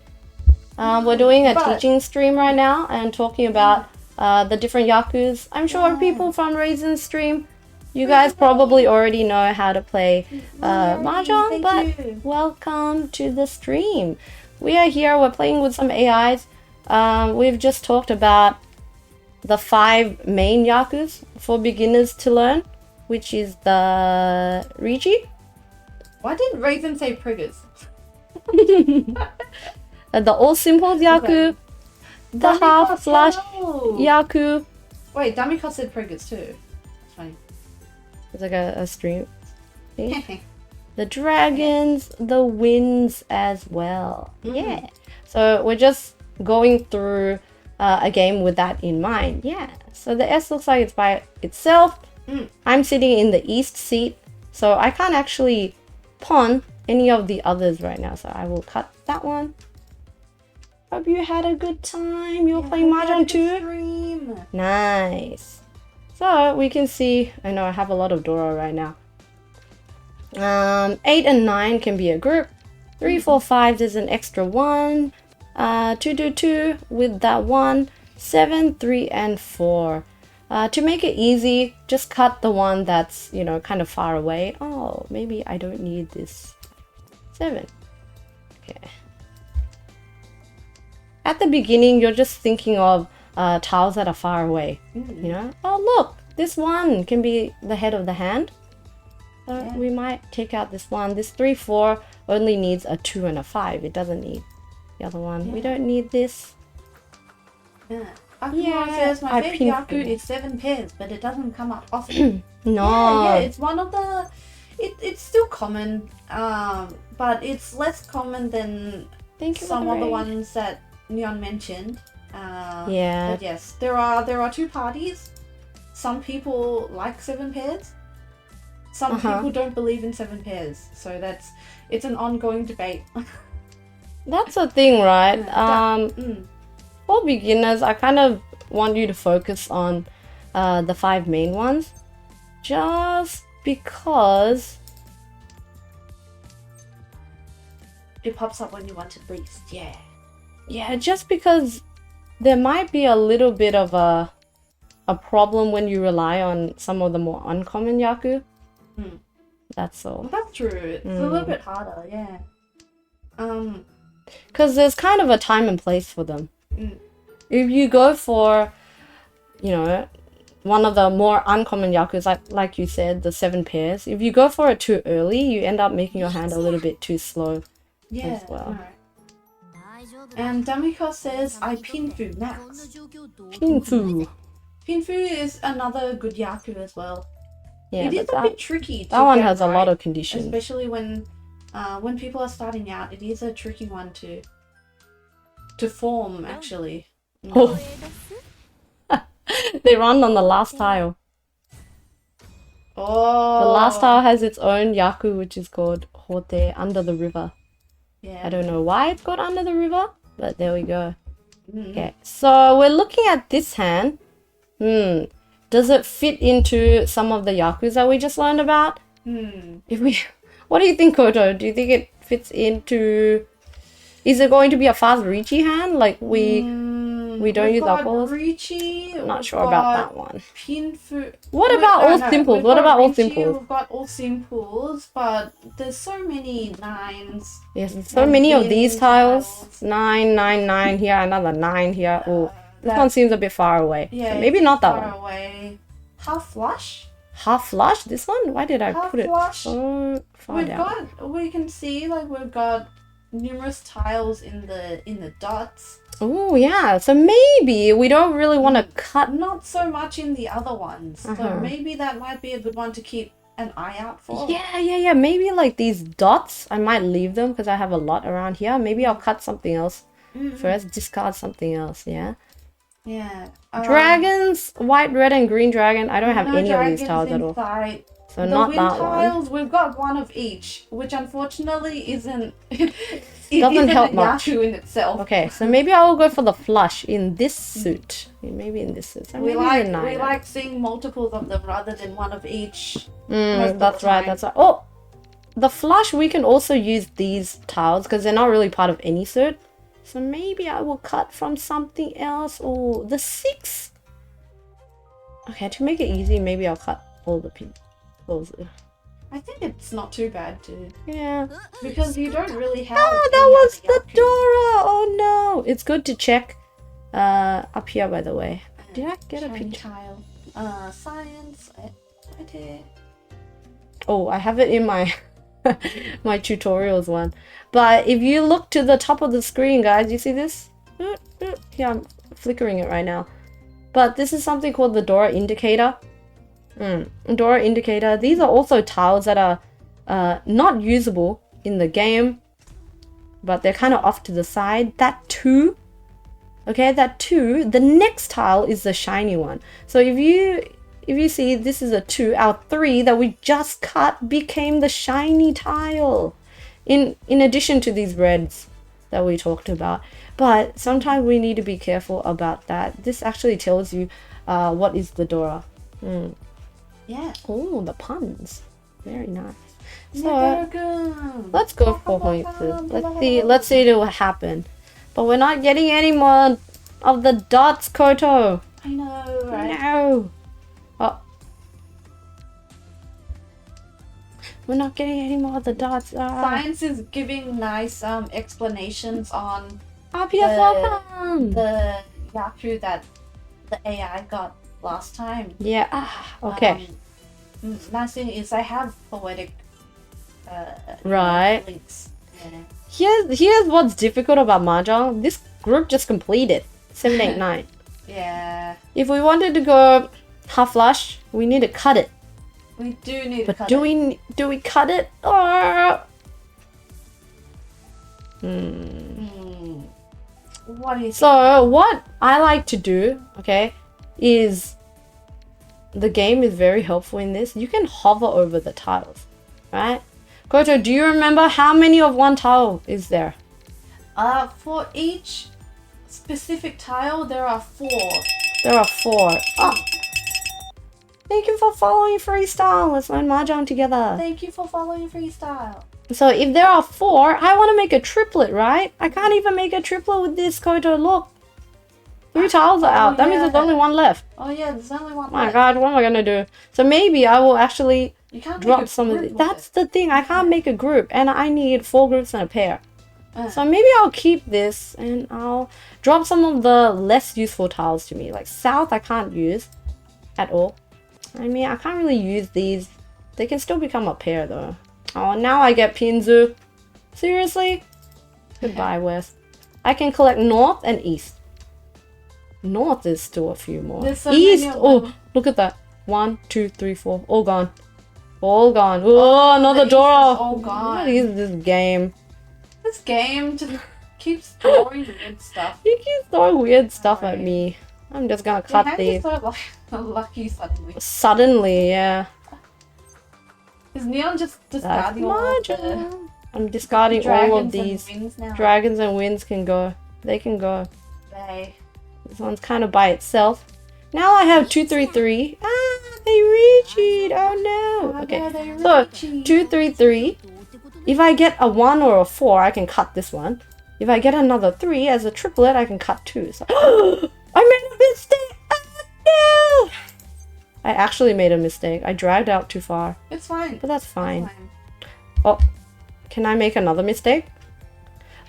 We're doing a teaching stream right now and talking about the different yakus. I'm sure people from Raisin's stream, you guys probably already know how to play Mahjong, but welcome to the stream. We are here, we're playing with some AIs. We've just talked about the 5 main yakus for beginners to learn, which is the Riichi. Why didn't Raisin say Priggers? The all simples yaku, the half flush yaku. Wait, Damiko said Priggers too. That's funny. It's like a stream thing. The dragons, the winds as well. Yeah. So we're just going through a game with that in mind. Yeah. So the S looks like it's by itself. I'm sitting in the east seat, so I can't actually pawn any of the others right now. So I will cut that one. Hope you had a good time. You're playing Mahjong too? Nice. So we can see, I know I have a lot of Dora right now. 8 and 9 can be a group. 3, 4, 5, there's an extra 1. 2, 2, 2 with that 1. 7, 3, and 4. To make it easy, just cut the one that's, you know, kind of far away. Oh, maybe I don't need this 7. Okay. At the beginning, you're just thinking of tiles that are far away. You know? Oh, look! This one can be the head of the hand. So we might take out this one. This 3, 4 only needs a 2 and a 5. It doesn't need the other one. We don't need this. Akuma says my favorite yaku is 7 pairs, but it doesn't come up often. No. Yeah, it's one of the... It's still common, but it's less common than some of the ones that Neon mentioned. But yes, there are 2 parties. Some people like 7 pairs. Some people don't believe in 7 pairs. So it's an ongoing debate. That's the thing, right? For beginners, I kind of want you to focus on the 5 main ones. Just because it pops up when you want to least. Yeah, just because there might be a little bit of a problem when you rely on some of the more uncommon yaku. That's all. Well, that's true. It's a little bit harder, yeah. Because there's kind of a time and place for them. If you go for, you know, one of the more uncommon yakus, like you said, the 7 pairs, if you go for it too early, you end up making your hand a little bit too slow as well. Right. And Damiko says, I Pinfu max. Pinfu. Pinfu is another good yaku as well. Yeah, it is a bit tricky. That one has a lot of conditions. Especially when people are starting out, it is a tricky one to form, actually. Oh. They run on the last tile. Oh. The last tile has its own yaku, which is called Hote, under the river. Yeah. I don't know why it's called under the river, but there we go. Okay, so we're looking at this hand. Does it fit into some of the yakus that we just learned about? What do you think, Koto? Do you think it fits into... Is it going to be a fast Riichi hand? Like we don't use alcohols? Riichi. I'm not sure about that one. Pinfu. What about all simples? What about all simples? We've got all simples, but there's so many 9s. Yes, so many of these tiles. 9, 9, 9 here, another 9 here. Oh, this one seems a bit far away. Yeah, so maybe not that one. Far away. Half flush. Half flush? This one? Why did I put it so far down? We can see like we've got numerous tiles in the dots. Oh yeah, so maybe we don't really want to cut. Not so much in the other ones. So maybe that might be a good one to keep an eye out for. Yeah. Maybe like these dots, I might leave them because I have a lot around here. Maybe I'll cut something else first, discard something else, yeah. Yeah. Dragons, white, red, and green dragon. I don't have no any of these dragons tiles at in all. sight. So The not wind that tiles, one. we've got one of each, which unfortunately isn't. It Doesn't isn't help a much. Yaku in itself. Okay, so maybe I will go for the flush in this suit. Maybe in this suit. So We maybe we like seeing multiples of them rather than one of each. That's right. That's right. Oh, the flush. We can also use these tiles because they're not really part of any suit. So maybe I will cut from something else. Oh, the 6. Okay, to make it easy, maybe I'll cut all the pins. I think it's not too bad too. Yeah. Because you don't really have. Oh, that was the Dora. Oh no. It's good to check up here, by the way. Did I get a picture? Child. Science. Right here. Oh, I have it in my my tutorials one. But if you look to the top of the screen, guys, you see this? Yeah, I'm flickering it right now. But this is something called the Dora indicator. Dora indicator. These are also tiles that are not usable in the game, but they're kind of off to the side. That 2, okay, that 2. The next tile is the shiny one. So if you see, this is a 2. Our 3 that we just cut became the shiny tile. In addition to these reds that we talked about. But sometimes we need to be careful about that. This actually tells you what is the Dora. Yeah. Oh, the puns. Very nice. So let's go for Hoitsu. Let's see what happen. But we're not getting any more of the dots, Koto. I know, right? No. Oh. We're not getting any more of the dots. Science is giving nice explanations on the Yaku that the AI got last time. Yeah. Okay. Nice thing is I have poetic right. links. Yeah. Here's what's difficult about Mahjong. This group just completed 7, 8, 9. Yeah. If we wanted to go half flush, we need to cut it. We do need to cut it. Do we cut it? Or what do you think? So what I like to do, okay, is the game is very helpful in this. You can hover over the tiles, right? Koto, do you remember how many of one tile is there? For each specific tile, there are 4. There are 4. Oh. Thank you for following Freestyle. Let's learn Mahjong together. Thank you for following Freestyle. So if there are 4, I want to make a triplet, right? I can't even make a triplet with this, Koto. Look. 3 tiles are out. That means there's only 1 left. Oh yeah, there's only 1 left. My god, what am I gonna do? So maybe I will actually drop some of it. That's the thing. I can't make a group. And I need 4 groups and a pair. So maybe I'll keep this and I'll drop some of the less useful tiles to me. Like south I can't use at all. I mean, I can't really use these. They can still become a pair though. Oh, now I get Pinzu. Seriously? Goodbye, West. I can collect north and east. North is still a few more. So east, oh, look at that. 1, 2, 3, 4. All gone. All gone. Oh, another Dora. All gone. What is this game? This game just keeps throwing weird stuff. You keep throwing weird stuff at me. I'm just gonna cut these. So lucky suddenly. Suddenly, yeah. Is Neon just discarding all of the... I'm discarding all of these. Now. Dragons and winds can go. They can go. They. This one's kind of by itself. Now I have 2, 3, 3. Ah, they reached. Oh no. Okay. So 2, 3, 3. If I get a 1 or a 4, I can cut this one. If I get another 3 as a triplet, I can cut 2. So I made a mistake. Oh, no. I actually made a mistake. I dragged out too far. It's fine. But that's fine. Oh, can I make another mistake?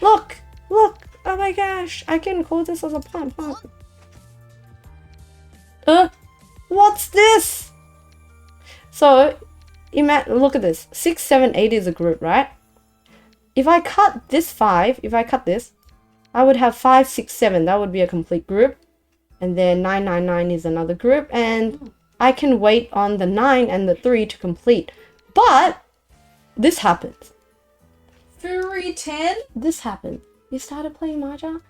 Look! Look! Oh my gosh! I can call this as a pun. What's this? So, look at this. 6, 7, 8 is a group, right? If I cut this 5, if I cut this, I would have 5, 6, 7. That would be a complete group. And then 9, 9, 9 is another group. And I can wait on the 9 and the 3 to complete. But this happens. Fury 10? This happened. You started playing Mahjong?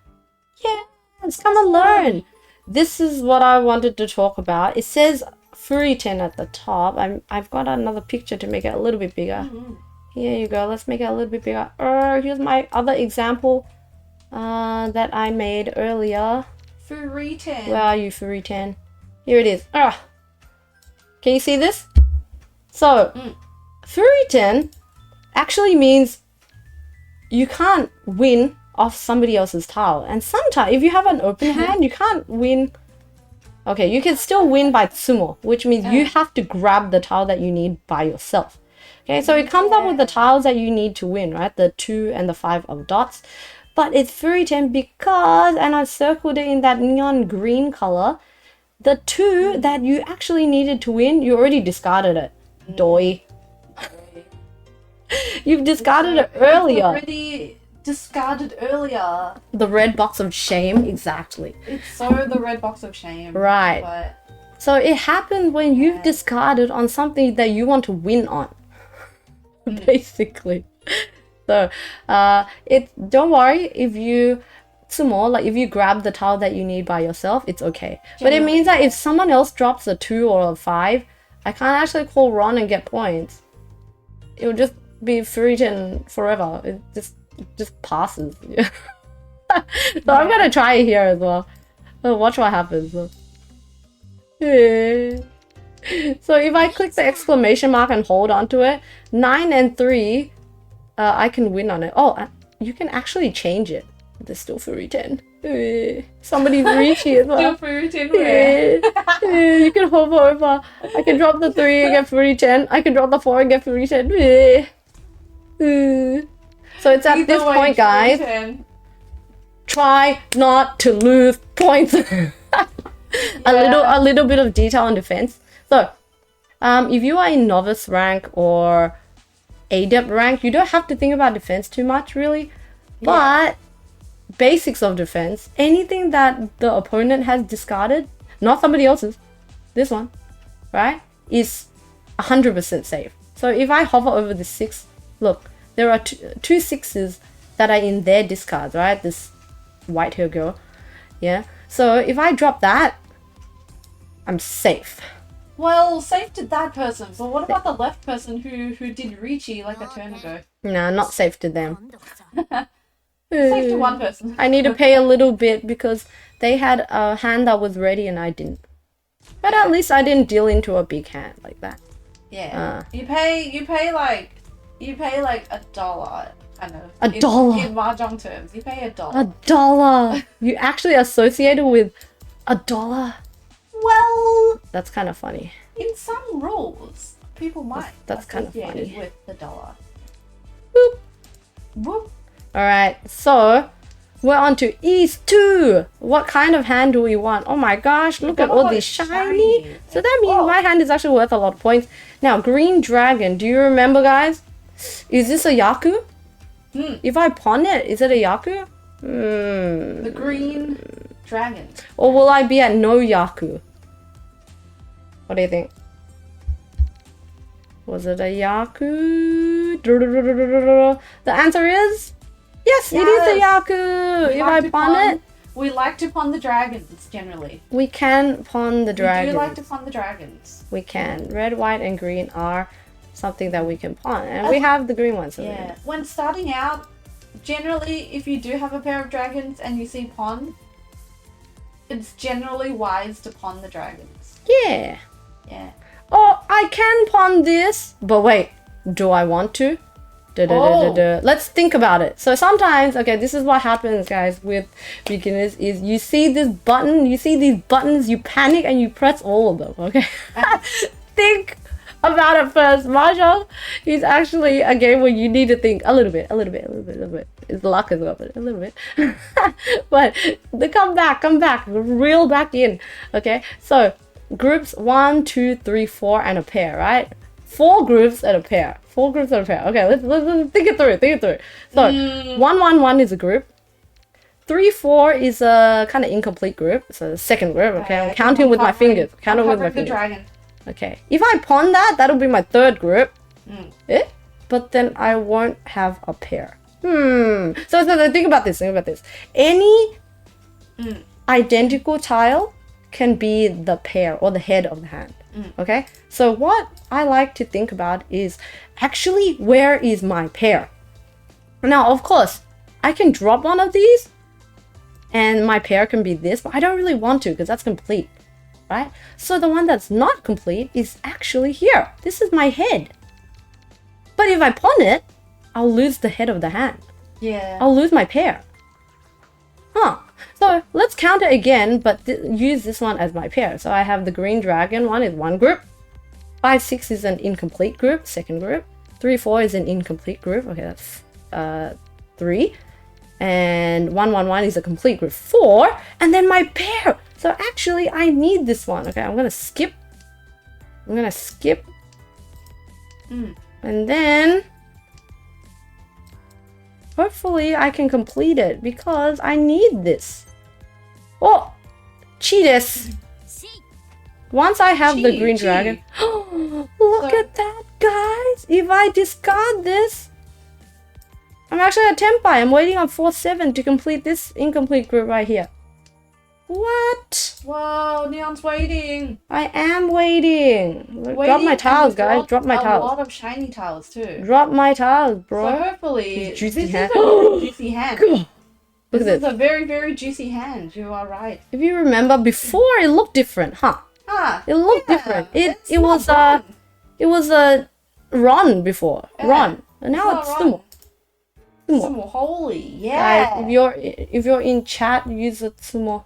Yes, come and learn. this is what I wanted to talk about. It says Furiten at the top. I've got another picture to make it a little bit bigger. Here you go. Let's make it a little bit bigger. Here's my other example that I made earlier. Furiten. Where are you, Furiten? Here it is. Can you see this? So, Furiten actually means you can't win off somebody else's tile. And sometimes, if you have an open hand, you can't win. Okay, you can still win by tsumo, which means you have to grab the tile that you need by yourself. Okay, so it comes up with the tiles that you need to win, right? The 2 and the 5 of dots. But it's Furiten because, and I circled it in that neon green color, the 2 that you actually needed to win, you already discarded it. Doi. You've discarded it earlier. Already discarded earlier. The red box of shame, exactly. It's so the red box of shame. Right. But so it happens when you've discarded on something that you want to win on. Basically. So don't worry if you tsumo, like if you grab the tile that you need by yourself, it's okay. But it means that if someone else drops a 2 or a 5, I can't actually call Ron and get points. It'll just be Furiten forever. It just passes. So I'm gonna try it here as well. Watch what happens. So if I click the exclamation mark and hold onto it, 9 and 3, I can win on it. Oh, you can actually change it. There's still Furiten. Somebody's Riichi as well. still Furiten. You can hover over. I can drop the 3 and get Furiten. I can drop the 4 and get Furiten. So it's at this point, guys. Try not to lose points. A little bit of detail on defense. So, if you are in novice rank or adept rank, you don't have to think about defense too much, really. But basics of defense, anything that the opponent has discarded, not somebody else's, this one, right, is 100% safe. So if I hover over the 6, look, there are two 6s that are in their discards, right? This white hair girl, yeah. So if I drop that, I'm safe. Well, safe to that person. But what about the left person who did Riichi like a turn ago? No, not safe to them. Safe to one person. I need to pay a little bit because they had a hand that was ready and I didn't. But at least I didn't deal into a big hand like that. Yeah. You pay like $1. I know. $1. In Mahjong terms, you pay $1. $1. You actually associated with $1. Well, that's kind of funny. In some rules, people might. That's kind of funny. With the dollar. Boop. Boop. All right, so we're on to East 2. What kind of hand do we want? Oh my gosh, look at all these shiny. So that means my hand is actually worth a lot of points. Now, Green Dragon. Do you remember, guys? Is this a Yaku? If I pawn it, is it a Yaku? The Green Dragon. Or will I be at no Yaku? What do you think? Was it a Yaku? The answer is yes, it is a Yaku. If I pawn it, we like to pawn the dragons generally. We can pawn the dragons. We do like to pawn the dragons. We can. Red, white, and green are something that we can pawn, and we have the green ones. Yeah. When starting out, generally, if you do have a pair of dragons and you see pawn, it's generally wise to pawn the dragons. Yeah. Yeah. Oh, I can pawn this, but wait, do I want to? Let's think about it. So sometimes, okay, this is what happens, guys, with beginners is you see this button, you see these buttons, you panic and you press all of them, okay? Think about it first. Mahjong is actually a game where you need to think a little bit. It's luck as well, but a little bit. But come back, reel back in, okay? So groups 1, 2, 3, 4, and a pair, right? 4 groups and a pair. 4 groups and a pair. Okay, let's think it through. So 1, 1, 1 is a group. 3, 4 is a kind of incomplete group. So the second group. Okay, I'm counting with my fingers. Counting with my fingers. Dragon. Okay, if I pawn that, that'll be my third group. But then I won't have a pair. So think about this. Any identical tile can be the pair or the head of the hand. Okay, so what I like to think about is actually where is my pair? Now, of course, I can drop one of these and my pair can be this, but I don't really want to because that's complete, right? So the one that's not complete is actually here. This is my head. But if I pawn it, I'll lose the head of the hand. Yeah. I'll lose my pair. Huh. So let's count it again, but use this one as my pair. So I have the green dragon one is one group. 5, 6 is an incomplete group, second group. 3, 4 is an incomplete group. Okay, that's 3. And 1, 1, 1 is a complete group. 4, and then my pair. So actually, I need this one. Okay, I'm gonna skip. And then hopefully I can complete it because I need this. Oh, cheaters. Once I have the green dragon. Look at that, guys. If I discard this, I'm actually at Tempai. I'm waiting on 4-7 to complete this incomplete group right here. What? Whoa, Neon's waiting. I am waiting. Drop my tiles, guys. Drop my tiles. A lot of shiny tiles too. Drop my tiles, bro. So hopefully, juicy this hand. is a very juicy hand. Look This at is this. a very, very juicy hand. You are right. If you remember, before it looked different, huh? Ah, It looked yeah, different. it's It was not wrong. it was a Ron before. Yeah, Ron. And now not it's wrong. Sumo. Sumo, holy, yeah. Guys, if you're in chat, use it Sumo.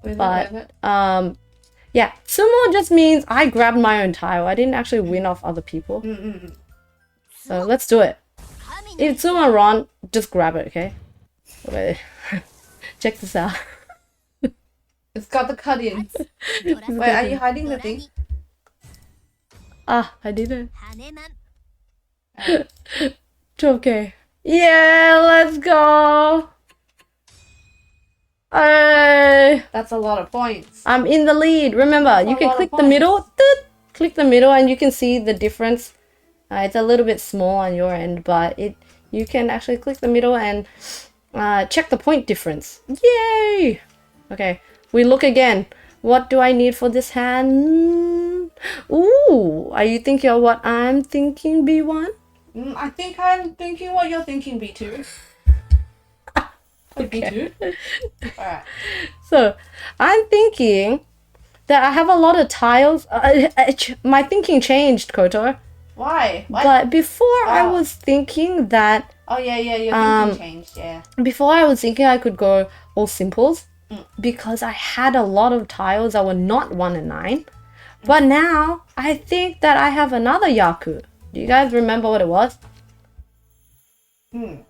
But yeah, Sumo just means I grabbed my own tile. I didn't actually win off other people. So let's do it. If it's Sumo Ron, just grab it, okay? Wait. Check this out. It's got the cut-ins. Wait, are you hiding the thing? Ah, I did it. It's okay. Yeah, let's go. That's a lot of points. I'm in the lead. Remember, you can click the middle. Click the middle and you can see the difference. It's a little bit small on your end, but you can actually click the middle and check the point difference. Yay! Okay, we look again. What do I need for this hand? Ooh, are you thinking of what I'm thinking, B1? I think I'm thinking what you're thinking, B2. Okay. B2? Alright. So, I'm thinking that I have a lot of tiles. My thinking changed, Kotor. Why? What? But before I Oh. was thinking that... Oh, yeah, your thinking changed, yeah. Before I was thinking I could go all simples. Because I had a lot of tiles that were not 1 and 9. But now, I think that I have another Yaku. Do you guys remember what it was? The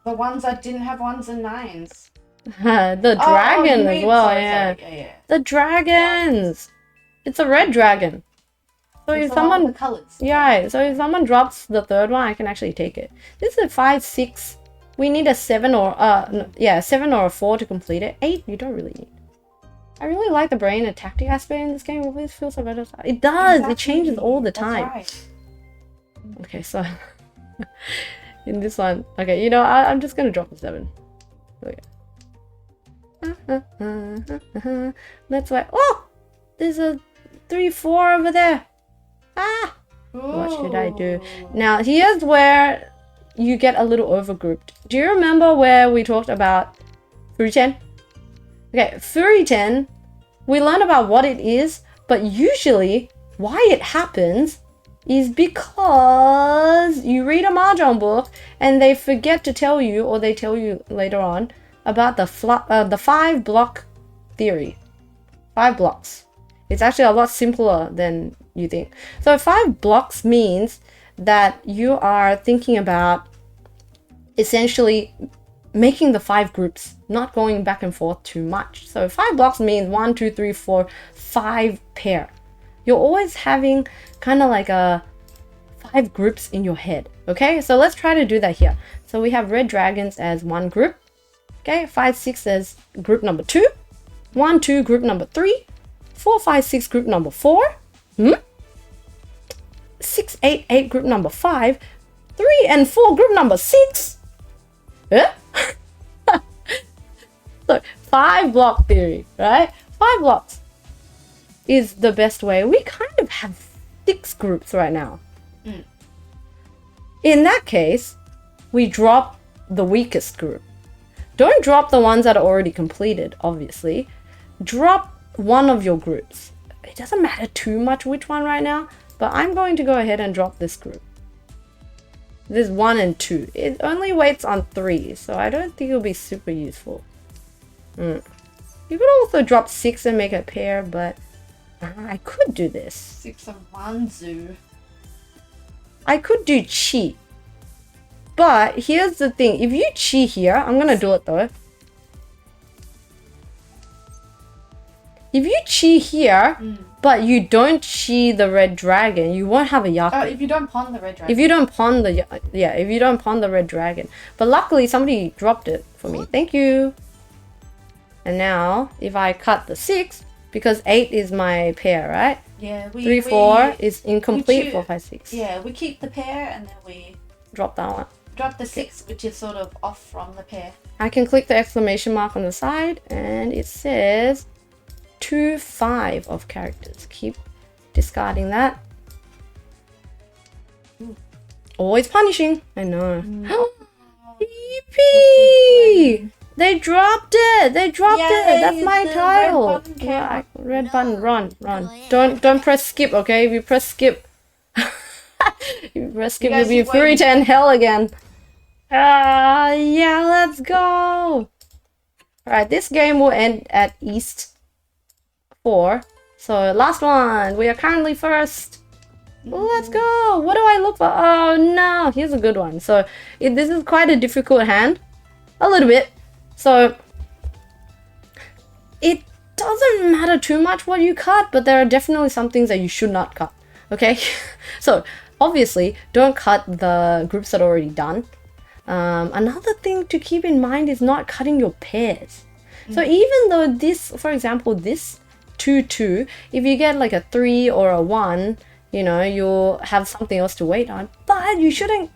ones that didn't have 1s and 9s. The dragon you as mean- well, sorry, yeah. sorry, yeah. The dragons! It's a red dragon. So It's if a lot of someone... the colours. Yeah, so if someone drops the third one, I can actually take it. This is a 5, 6. We need a 7 or... a 7 or a 4 to complete it. 8, you don't really need. I really like the brain and tactic aspect in this game. It always feels so better. It does! It changes all the time. That's right. Okay, so... in this one... Okay, you know, I'm just gonna drop a 7. Okay. Let's wait. Oh! There's a 3, 4 over there. Ah! What should I do? Now, here's where you get a little overgrouped. Do you remember where we talked about Furiten? Okay, Furiten, we learned about what it is, but usually why it happens is because you read a Mahjong book and they forget to tell you, or they tell you later on, about the 5 block theory. 5 blocks. It's actually a lot simpler than you think. So 5 blocks means that you are thinking about essentially making the 5 groups, not going back and forth too much. So 5 blocks means 1, 2, 3, 4, 5 pair. You're always having kind of like a 5 groups in your head. Okay, so let's try to do that here. So we have red dragons as 1 group. Okay, 5, 6 as group number 2. 1, 2 group number 3. 4, 5, 6 group number 4. 6, 8, 8 group number 5. 3 and 4 group number 6. Eh? So 5 block theory, right? 5 blocks is the best way. We kind of have 6 groups right now. In that case, we drop the weakest group. Don't drop the ones that are already completed, obviously. Drop one of your groups. It doesn't matter too much which one right now, but I'm going to go ahead and drop this group. This 1 and 2. It only waits on 3, so I don't think it'll be super useful. You could also drop 6 and make a pair, but I could do this. 6 and 1 zoo. I could do cheat. But here's the thing. If you cheat here, I'm gonna do it though. If you cheat here, but you don't cheat the red dragon, you won't have a Yaku. Oh, if you don't pawn the red dragon. If you don't pawn the if you don't pawn the red dragon. But luckily somebody dropped it for me. Thank you. And now if I cut the 6, because 8 is my pair, right? Yeah, 3, 4 is incomplete. 4, 5, 6. Yeah, we keep the pair and then we drop that one. Drop the 6, which is sort of off from the pair. I can click the exclamation mark on the side and it says 2, 5 of characters. Keep discarding that. Always punishing. I know. Yippee! They dropped it! They dropped it! That's my tile! Red button, run. Don't press skip, okay? If you press skip, if you press skip, you'll be free to hell again. Yeah, let's go! Alright, this game will end at East 4. So, last one! We are currently first! Let's go! What do I look for? Oh no! Here's a good one. So, this is quite a difficult hand. A little bit. So, it doesn't matter too much what you cut, but there are definitely some things that you should not cut. Okay? So, obviously, don't cut the groups that are already done. Another thing to keep in mind is not cutting your pairs. So even though this, for example, this 2, 2, if you get like a 3 or a 1, you know, you'll have something else to wait on. But you shouldn't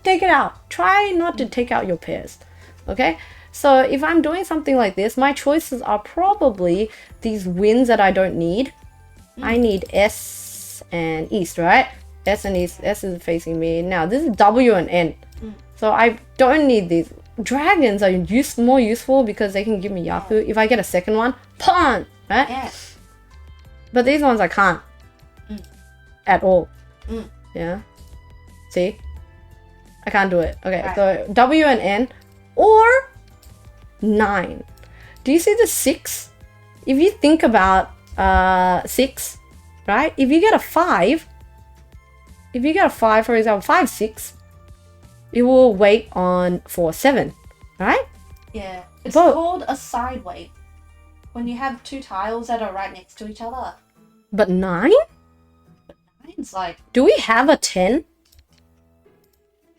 take it out. Try not to take out your pairs. Okay? So if I'm doing something like this, my choices are probably these wins that I don't need. I need S and East, right? S and East. S is facing me. Now this is W and N. So I don't need these. Dragons are more useful because they can give me Yaku. If I get a second one, pawn! Right? Yeah. But these ones I can't. At all. Yeah? See? I can't do it. Okay, so W and N. Or 9. Do you see the 6? If you think about 6, right? If you get a 5, for example, 5, 6, it will wait on for 7, right? Yeah. It's called a side wait. When you have 2 tiles that are right next to each other. But 9? 9's like... Do we have a 10?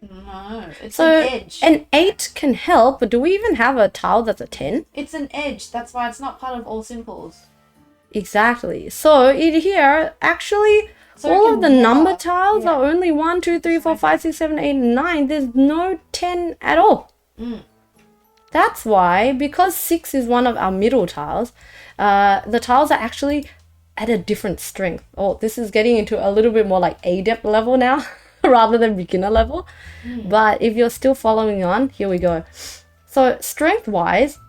No, it's so an edge. An 8 can help, but do we even have a tile that's a 10? It's an edge, that's why it's not part of all simples. Exactly. So in here, actually, all of the number tiles are only 1, 2, 3, 4, 5, 6, 7, 8, 9. There's no 10 at all. That's why, because 6 is one of our middle tiles, the tiles are actually at a different strength. Oh, this is getting into a little bit more like adept level now. Rather than beginner level. But if you're still following on, here we go. So strength wise,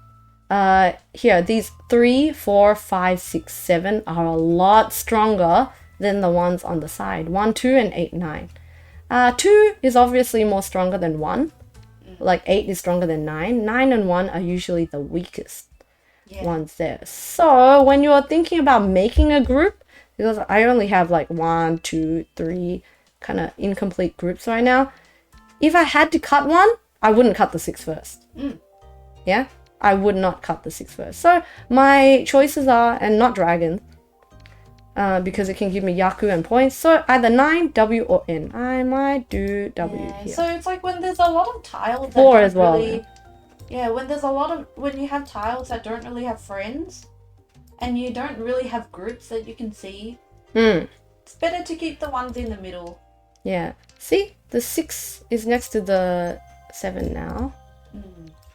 here these 3, 4, 5, 6, 7 are a lot stronger than the ones on the side. 1, 2 and 8, 9. 2 is obviously more stronger than 1. Like 8 is stronger than 9. 9 and 1 are usually the weakest ones there. So when you're thinking about making a group, because I only have like 1, 2, 3 kind of incomplete groups right now. If I had to cut one, I wouldn't cut the 6 first. Yeah? I would not cut the 6 first. So my choices are, and not dragon, because it can give me Yaku and points. So either 9, W, or N. I might do W here. So it's like when there's a lot of tiles that 4 don't as well. really... Yeah, when you have tiles that don't really have friends, and you don't really have groups that you can see, it's better to keep the ones in the middle. Yeah. See? The 6 is next to the 7 now.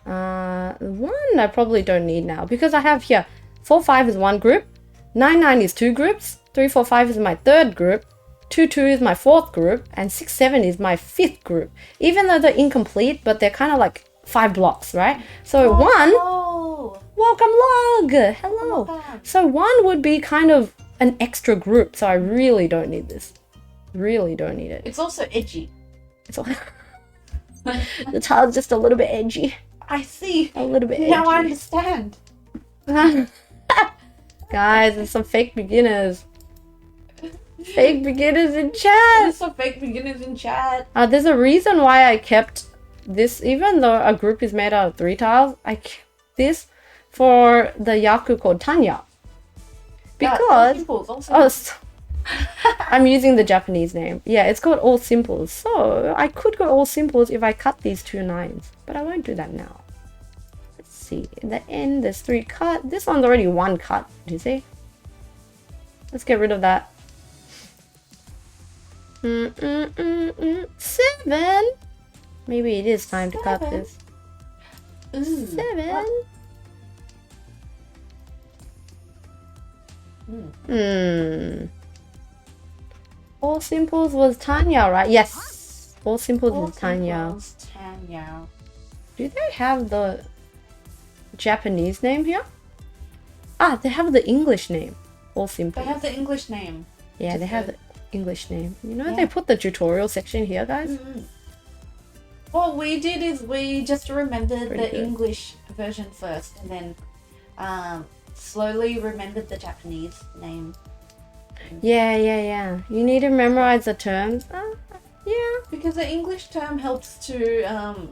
1 I probably don't need now because I have here 4, 5 is one group, 9, 9 is two groups, 3, 4, 5 is my third group, 2, 2 is my fourth group, and 6, 7 is my fifth group. Even though they're incomplete, but they're kind of like 5 blocks, right? So 1, welcome log, hello. Welcome. So 1 would be kind of an extra group, so I really don't need this. Really don't need it. It's also edgy. It's all the child's just a little bit edgy. I see. A little bit edgy. Now I understand. Guys, there's some fake beginners. Fake beginners in chat. There's some fake beginners in chat. There's a reason why I kept this, even though a group is made out of 3 tiles. I kept this for the Yaku called Tanya. Because I'm using the Japanese name. Yeah, it's called all simples. So I could go all simples if I cut these 2 9s, but I won't do that now. Let's see. In the end, there's 3 cut. This one's already 1 cut. Do you see? Let's get rid of that. 7. Maybe it is time to cut this. 7. All simples was Tanya, right? Yes. All simples is Tanya. Do they have the Japanese name here? They have the English name. All simples. They have the English name. Yeah, they have the English name. You know, they put the tutorial section here, guys. What we did is we just remembered Pretty the good. English version first, and then slowly remembered the Japanese name. Yeah. You need to memorize the terms. Yeah. Because the English term helps to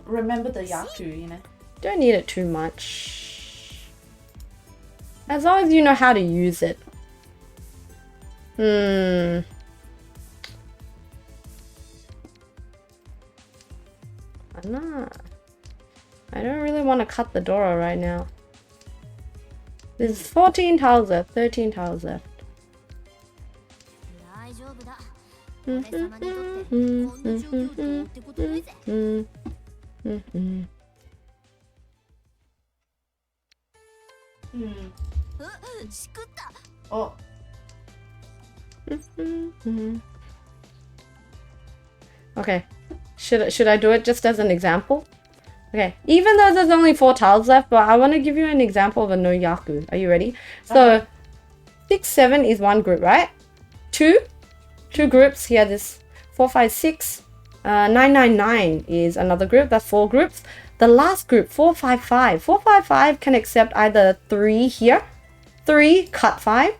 remember the Yaku, you know. Don't need it too much. As long as you know how to use it. I don't really want to cut the Dora right now. There's 14 tiles left, 13 tiles left. Oh, Okay, should I do it just as an example? Okay, even though there's only 4 tiles left, but I want to give you an example of a no yaku. Are you ready? So 6, 7 is one group, right? Two groups here. This 4, 5, 6, 9, 9, 9 is another group. That's 4 groups. The last group 4, 5, 5. 4, 5, 5 can accept either 3 here, 3 cut 5,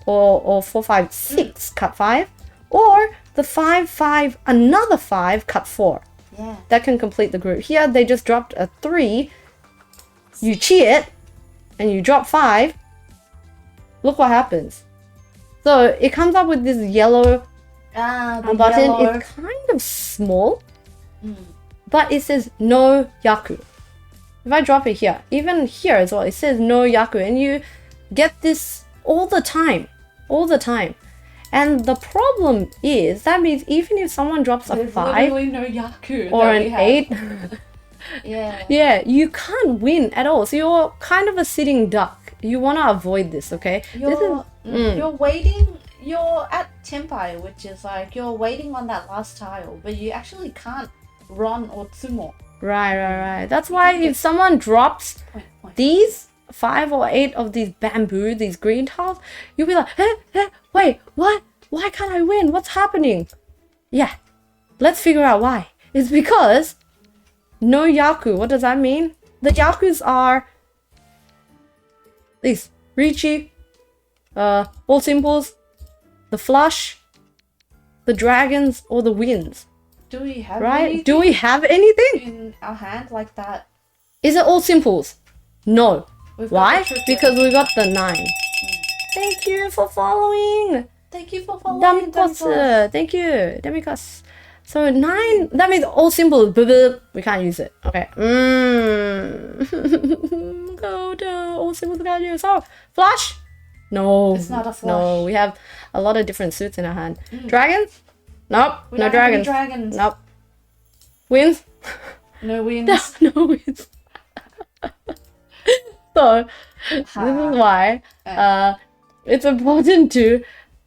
or 4, 5, 6 cut 5, or the 5, 5, another 5 cut 4. yeah. That can complete the group. Here they just dropped a 3. You cheat and you drop 5. Look what happens. So it comes up with this yellow The button. yellow. It's kind of small, but it says no yaku. If I drop it here, even here as well, it says no yaku, and you get this all the time. And the problem is that means even if someone drops a There's 5 literally no Yaku or that an we have. 8, Yeah. yeah, you can't win at all. So you're kind of a sitting duck. You want to avoid this, okay? You're waiting. You're at Tempai, which is like you're waiting on that last tile, but you actually can't run or tsumo. Right. That's why if someone drops Point. these 5 or 8 of these bamboo, these green tiles, you'll be like, wait, what? Why can't I win? What's happening? Yeah, let's figure out why. It's because no yaku. What does that mean? The yakus are these Riichi, all simples, the flush, the dragons, or the winds. Do we have Right? anything Do we have anything? in our hand like that? Is it all simples? No. We've got Why? the triple. Because we got the 9. Thank you for following. Thank you for following. Damikos. Thank you. Damikos. So 9, that means all simples. We can't use it. Okay. Go to all simples we can't use. So, flush? No. It's not a No, flush. we have a lot of different suits in our hand. Dragons? Nope. We No don't have any dragons. dragons. Nope. Winds? No wins. No, it's so this is why it's important to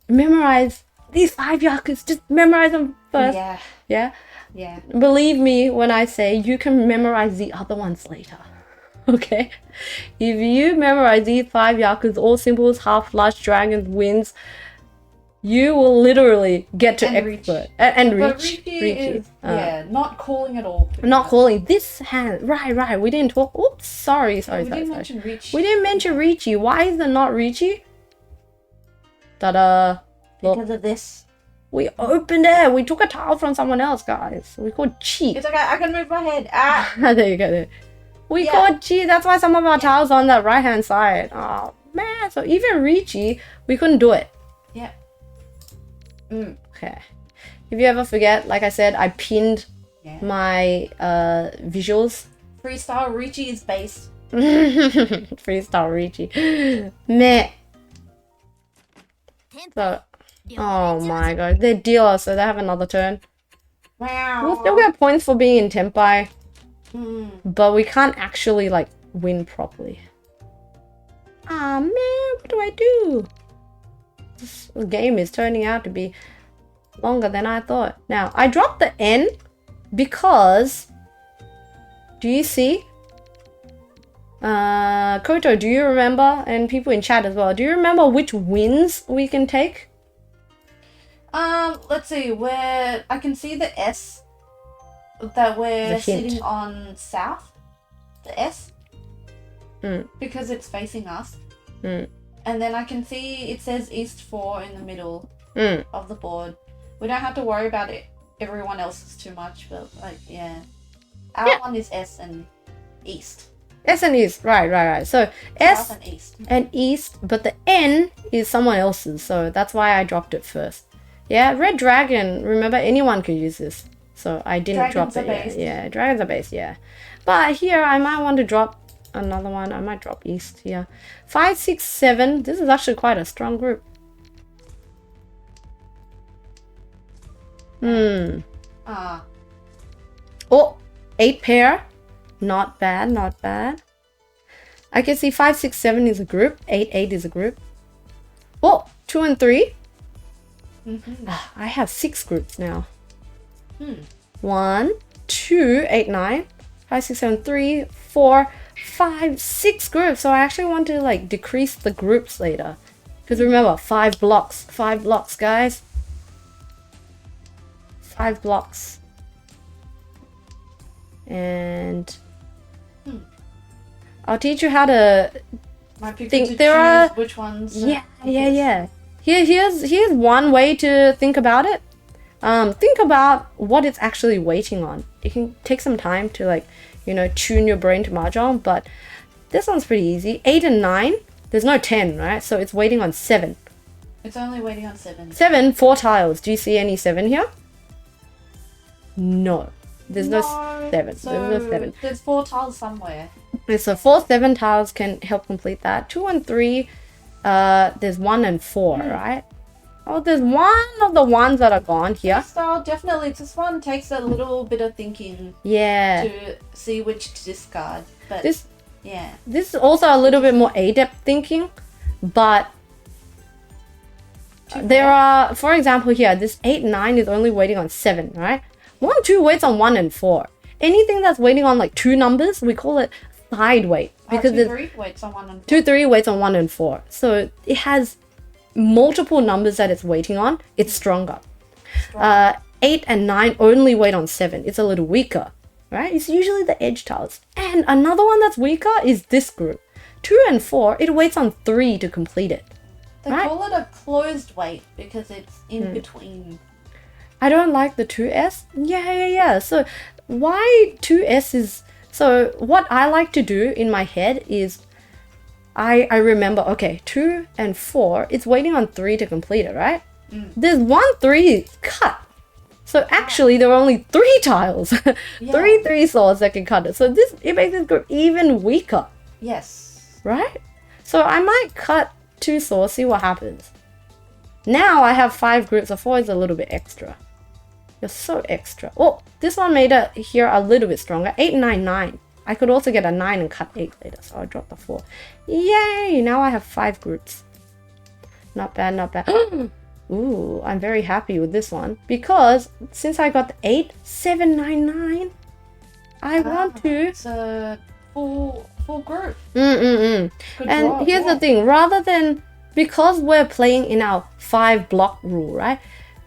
memorize these 5 yakus. Just memorize them first. Yeah. Yeah. Yeah. Believe me when I say you can memorize the other ones later. Okay? If you memorize these 5 yakus, all symbols, half flush, dragons, winds, you will literally get to expert. And But reach. Riichi is, not calling at all. Not calling this hand. Right. We didn't talk. Oops. Sorry. We didn't mention Riichi. We didn't mention Riichi. Why is it not Riichi? Ta-da. Look. Because of this. We opened it. We took a tile from someone else, guys. We called cheat. It's okay. I can move my head. Ah. There you go. We called cheat. That's why some of our tiles on the right-hand side. Oh, man. So even Riichi, we couldn't do it. Yeah. Okay. If you ever forget, like I said, I pinned my visuals. Freestyle Riichi is based. Freestyle Riichi. Meh. So, oh my god. They're dealers, so they have another turn. Wow. We'll still get points for being in Tempai. But we can't actually, like, win properly. Ah, man. What do I do? This game is turning out to be longer than I thought. Now, I dropped the N because... Do you see? Koto, do you remember? And people in chat as well. Do you remember which wins we can take? Let's see. Where I can see the S that we're sitting on south. The S. Because it's facing us. And then I can see it says East 4 in the middle of the board. We don't have to worry about it. Everyone else is too much, but like, yeah. Our one is S and East. S and East, right. So S and East, but the N is someone else's, so that's why I dropped it first. Yeah, Red Dragon, remember anyone could use this. So I didn't drop it. Yeah, dragons are based, yeah. But here I might want to drop another one. I might drop East here. 5, 6, 7. This is actually quite a strong group. Oh, 8 pair. Not bad. I can see 5, 6, 7 is a group. 8, 8 is a group. Oh, 2 and 3. I have 6 groups now. 1, 2, 8, 9. 5, 6, 7, 3, 4, 5, 6 groups. So I actually want to like decrease the groups later. Because remember, 5 blocks. 5 blocks, guys. 5 blocks. And I'll teach you how to think. There are which ones. Yeah. Here's one way to think about it. Think about what it's actually waiting on. It can take some time to like, you know, tune your brain to Mahjong, but this one's pretty easy. 8 and 9. There's no 10, right? So it's waiting on 7. It's only waiting on 7. 7, 4 tiles. Do you see any 7 here? No. There's no 7. So there's no 7. There's 4 tiles somewhere. So 4, 7 tiles can help complete that. 2 and 3, there's 1 and 4, right? Oh, there's one of the ones that are gone here. Style, definitely. This one takes a little bit of thinking. Yeah. To see which to discard. But this is also a little bit more adept thinking, but there are, for example, here this 8, 9 is only waiting on 7, right? 1, 2 waits on 1 and 4. Anything that's waiting on like 2 numbers, we call it side wait because 2, 3 waits on 1 and 4. 2, 3 waits on 1 and 4. So it has multiple numbers that it's waiting on. It's stronger. 8 and 9 only wait on 7. It's a little weaker, right? It's usually the edge tiles. And another one that's weaker is this group. 2 and 4, it waits on 3 to complete it. They call it a closed wait because it's in between. I don't like the 2S. Yeah. So why 2S is... So what I like to do in my head is I remember, okay, 2 and 4, it's waiting on 3 to complete it, right? There's 1 3 cut. So actually there are only 3 tiles. 3 swords that can cut it. So it makes this group even weaker. Yes. Right? So I might cut 2 swords, see what happens. Now I have 5 groups, so 4 is a little bit extra. You're so extra. Oh, this one made it here a little bit stronger. 899. I could also get a 9 and cut 8 later, so I'll drop the 4. Yay! Now I have 5 groups. Not bad, not bad. Ooh, I'm very happy with this one. Because since I got the 8, 799, I want to... It's a full group. And here's the thing. Rather than... Because we're playing in our 5 block rule, right?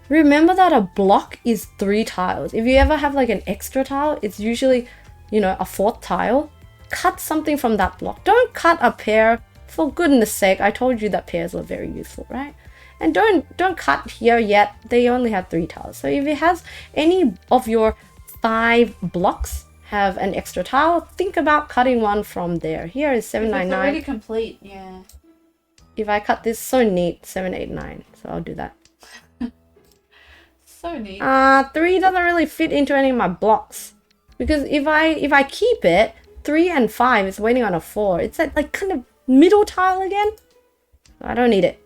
Remember that a block is 3 tiles. If you ever have like an extra tile, it's usually, you know, a 4th tile. Cut something from that block. Don't cut a pair. For goodness sake, I told you that pairs were very useful, right? And don't cut here yet. They only have 3 tiles. So if it has any of your 5 blocks have an extra tile, think about cutting one from there. Here is 799. It's already complete, yeah. If I cut this, so neat, 789. So I'll do that. So neat. 3 doesn't really fit into any of my blocks. Because if I keep it, 3 and 5 is waiting on a 4. It's that like kind of middle tile again. I don't need it.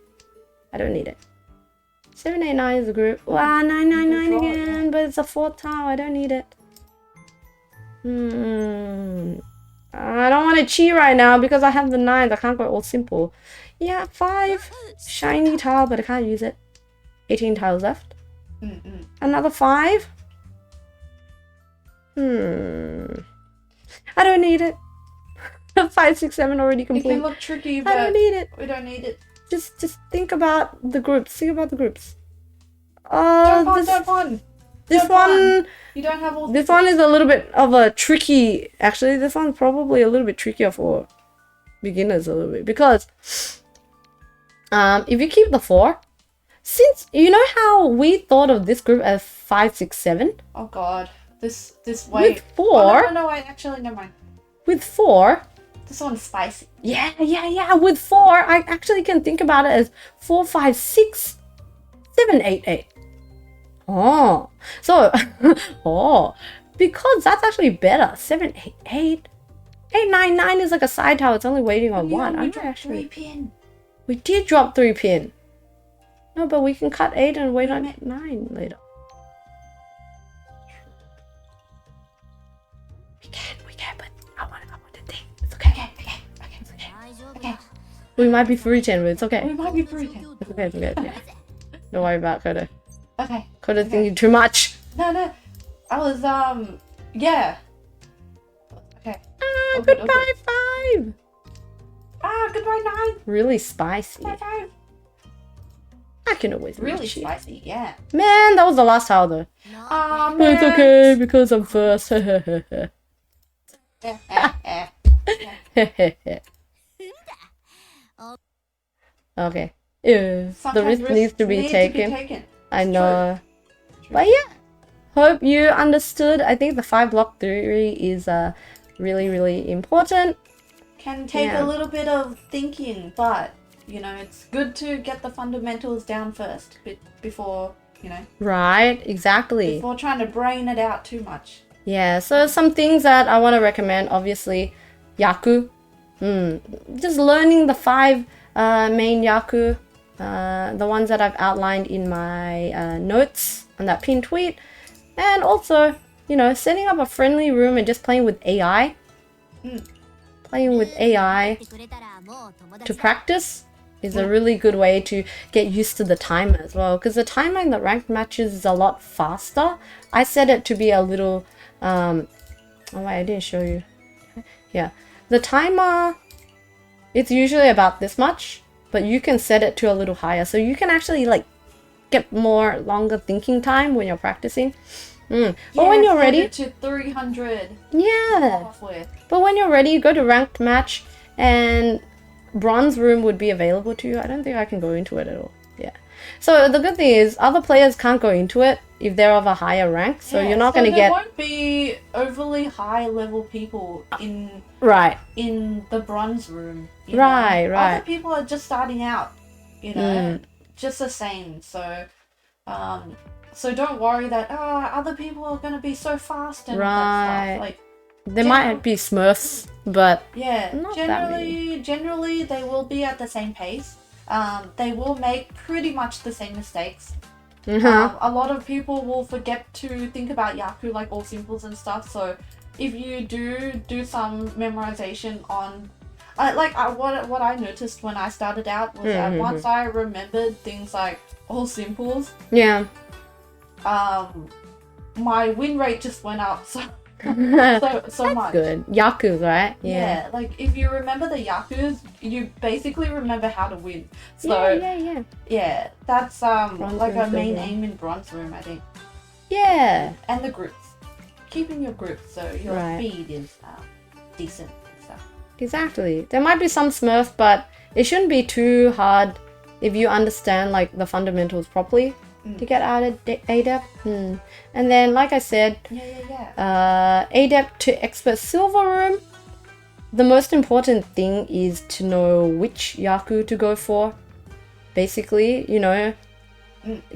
I don't need it. 789 is a group. Wow, 999 again, but it's a 4th tile. I don't need it. I don't want to cheat right now because I have the 9s. I can't go all simple. Yeah, 5 shiny tile, but I can't use it. 18 tiles left. Another 5. I don't need it. 5, 6, 7 already complete. It can look tricky, but I don't need it. We don't need it. Just think about the groups. Think about the groups. Don't fun. This one. You don't have all. This one is a little bit of a tricky. Actually, this one's probably a little bit trickier for beginners a little bit because if you keep the 4, since you know how we thought of this group as 5, 6, 7. Oh God, this way. With 4. Oh, no, wait, actually, never mind. With 4. This one's spicy. Yeah. With 4, I actually can think about it as 4, 5, 6, 7, 8, 8. Oh, so, because that's actually better. 7, 8, 8. 8, 9, 9 is like a side tile. It's only waiting on 1. We I'm dropped actually... 3 pin. We did drop 3 pin. No, but we can cut 8 and wait on 9 later. We can, but I want to think. It's okay. Okay. We might be 310, but it's okay. We might be 310. It's okay. Don't worry about Kodo. Okay. Kodo's thinking too much. No. I was, yeah. Okay. Goodbye, 5. Goodbye, 9. Really spicy. Goodbye, 5. I can always Really reach it. spicy, yeah. Man, that was the last tile though. Man. It's okay because I'm first. Okay. The risk needs to be taken. I know. But yeah. Hope you understood. I think the 5 block theory is really, really important. Can take a little bit of thinking, but you know, it's good to get the fundamentals down first before, you know. Right, exactly. Before trying to brain it out too much. Yeah, so some things that I want to recommend, obviously, Yaku. Just learning the 5 main Yaku, the ones that I've outlined in my notes on that pinned tweet. And also, you know, setting up a friendly room and just playing with AI. Playing with AI to practice is a really good way to get used to the timer as well. Because the timer in the ranked matches is a lot faster. I set it to be a little... oh wait, I didn't show you. Yeah. The timer, it's usually about this much. But you can set it to a little higher. So you can actually like get more longer thinking time when you're practicing. But when you're ready to 300. Yeah. But when you're ready, go to ranked match and bronze room would be available to you. I don't think I can go into it at all. Yeah. So the good thing is other players can't go into it if they're of a higher rank. So you're not going to get... There won't be overly high level people in the bronze room. You know? Other people are just starting out, you know, just the same. So, so don't worry that other people are going to be so fast and that stuff. Like, there might be Smurfs, but generally they will be at the same pace. They will make pretty much the same mistakes. A lot of people will forget to think about Yaku, like all simples and stuff. So if you do some memorization on, what I noticed when I started out was that once I remembered things like all simples, Yeah. My win rate just went up so much. Good. Yaku, right? Yeah, like if you remember the Yakus, you basically remember how to win. So yeah. That's like a main silver. aim in bronze room, I think. Yeah. And the groups, keeping your groups so your Right. speed is decent and stuff. Exactly. There might be some smurf, but it shouldn't be too hard if you understand like the fundamentals properly to get out of adept. And then, like I said, adept to expert silver room. The most important thing is to know which Yaku to go for. Basically, you know,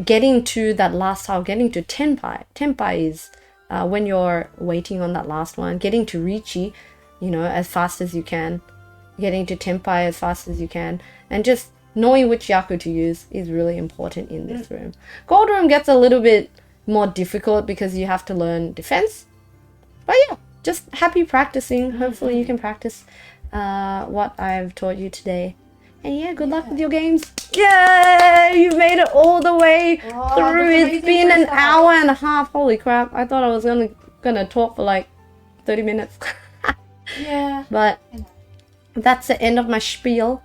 getting to that last tile, getting to Tenpai. Tenpai is when you're waiting on that last one, getting to Riichi, you know, as fast as you can, getting to Tenpai as fast as you can, and just knowing which Yaku to use is really important in this room. Gold room gets a little bit more difficult because you have to learn defense. But yeah, just happy practicing. Hopefully you can practice what I've taught you today. And yeah, good luck with your games. Yay! You made it all the way through. It's been an hour and a half. Holy crap. I thought I was gonna talk for like 30 minutes. Yeah. But that's the end of my spiel.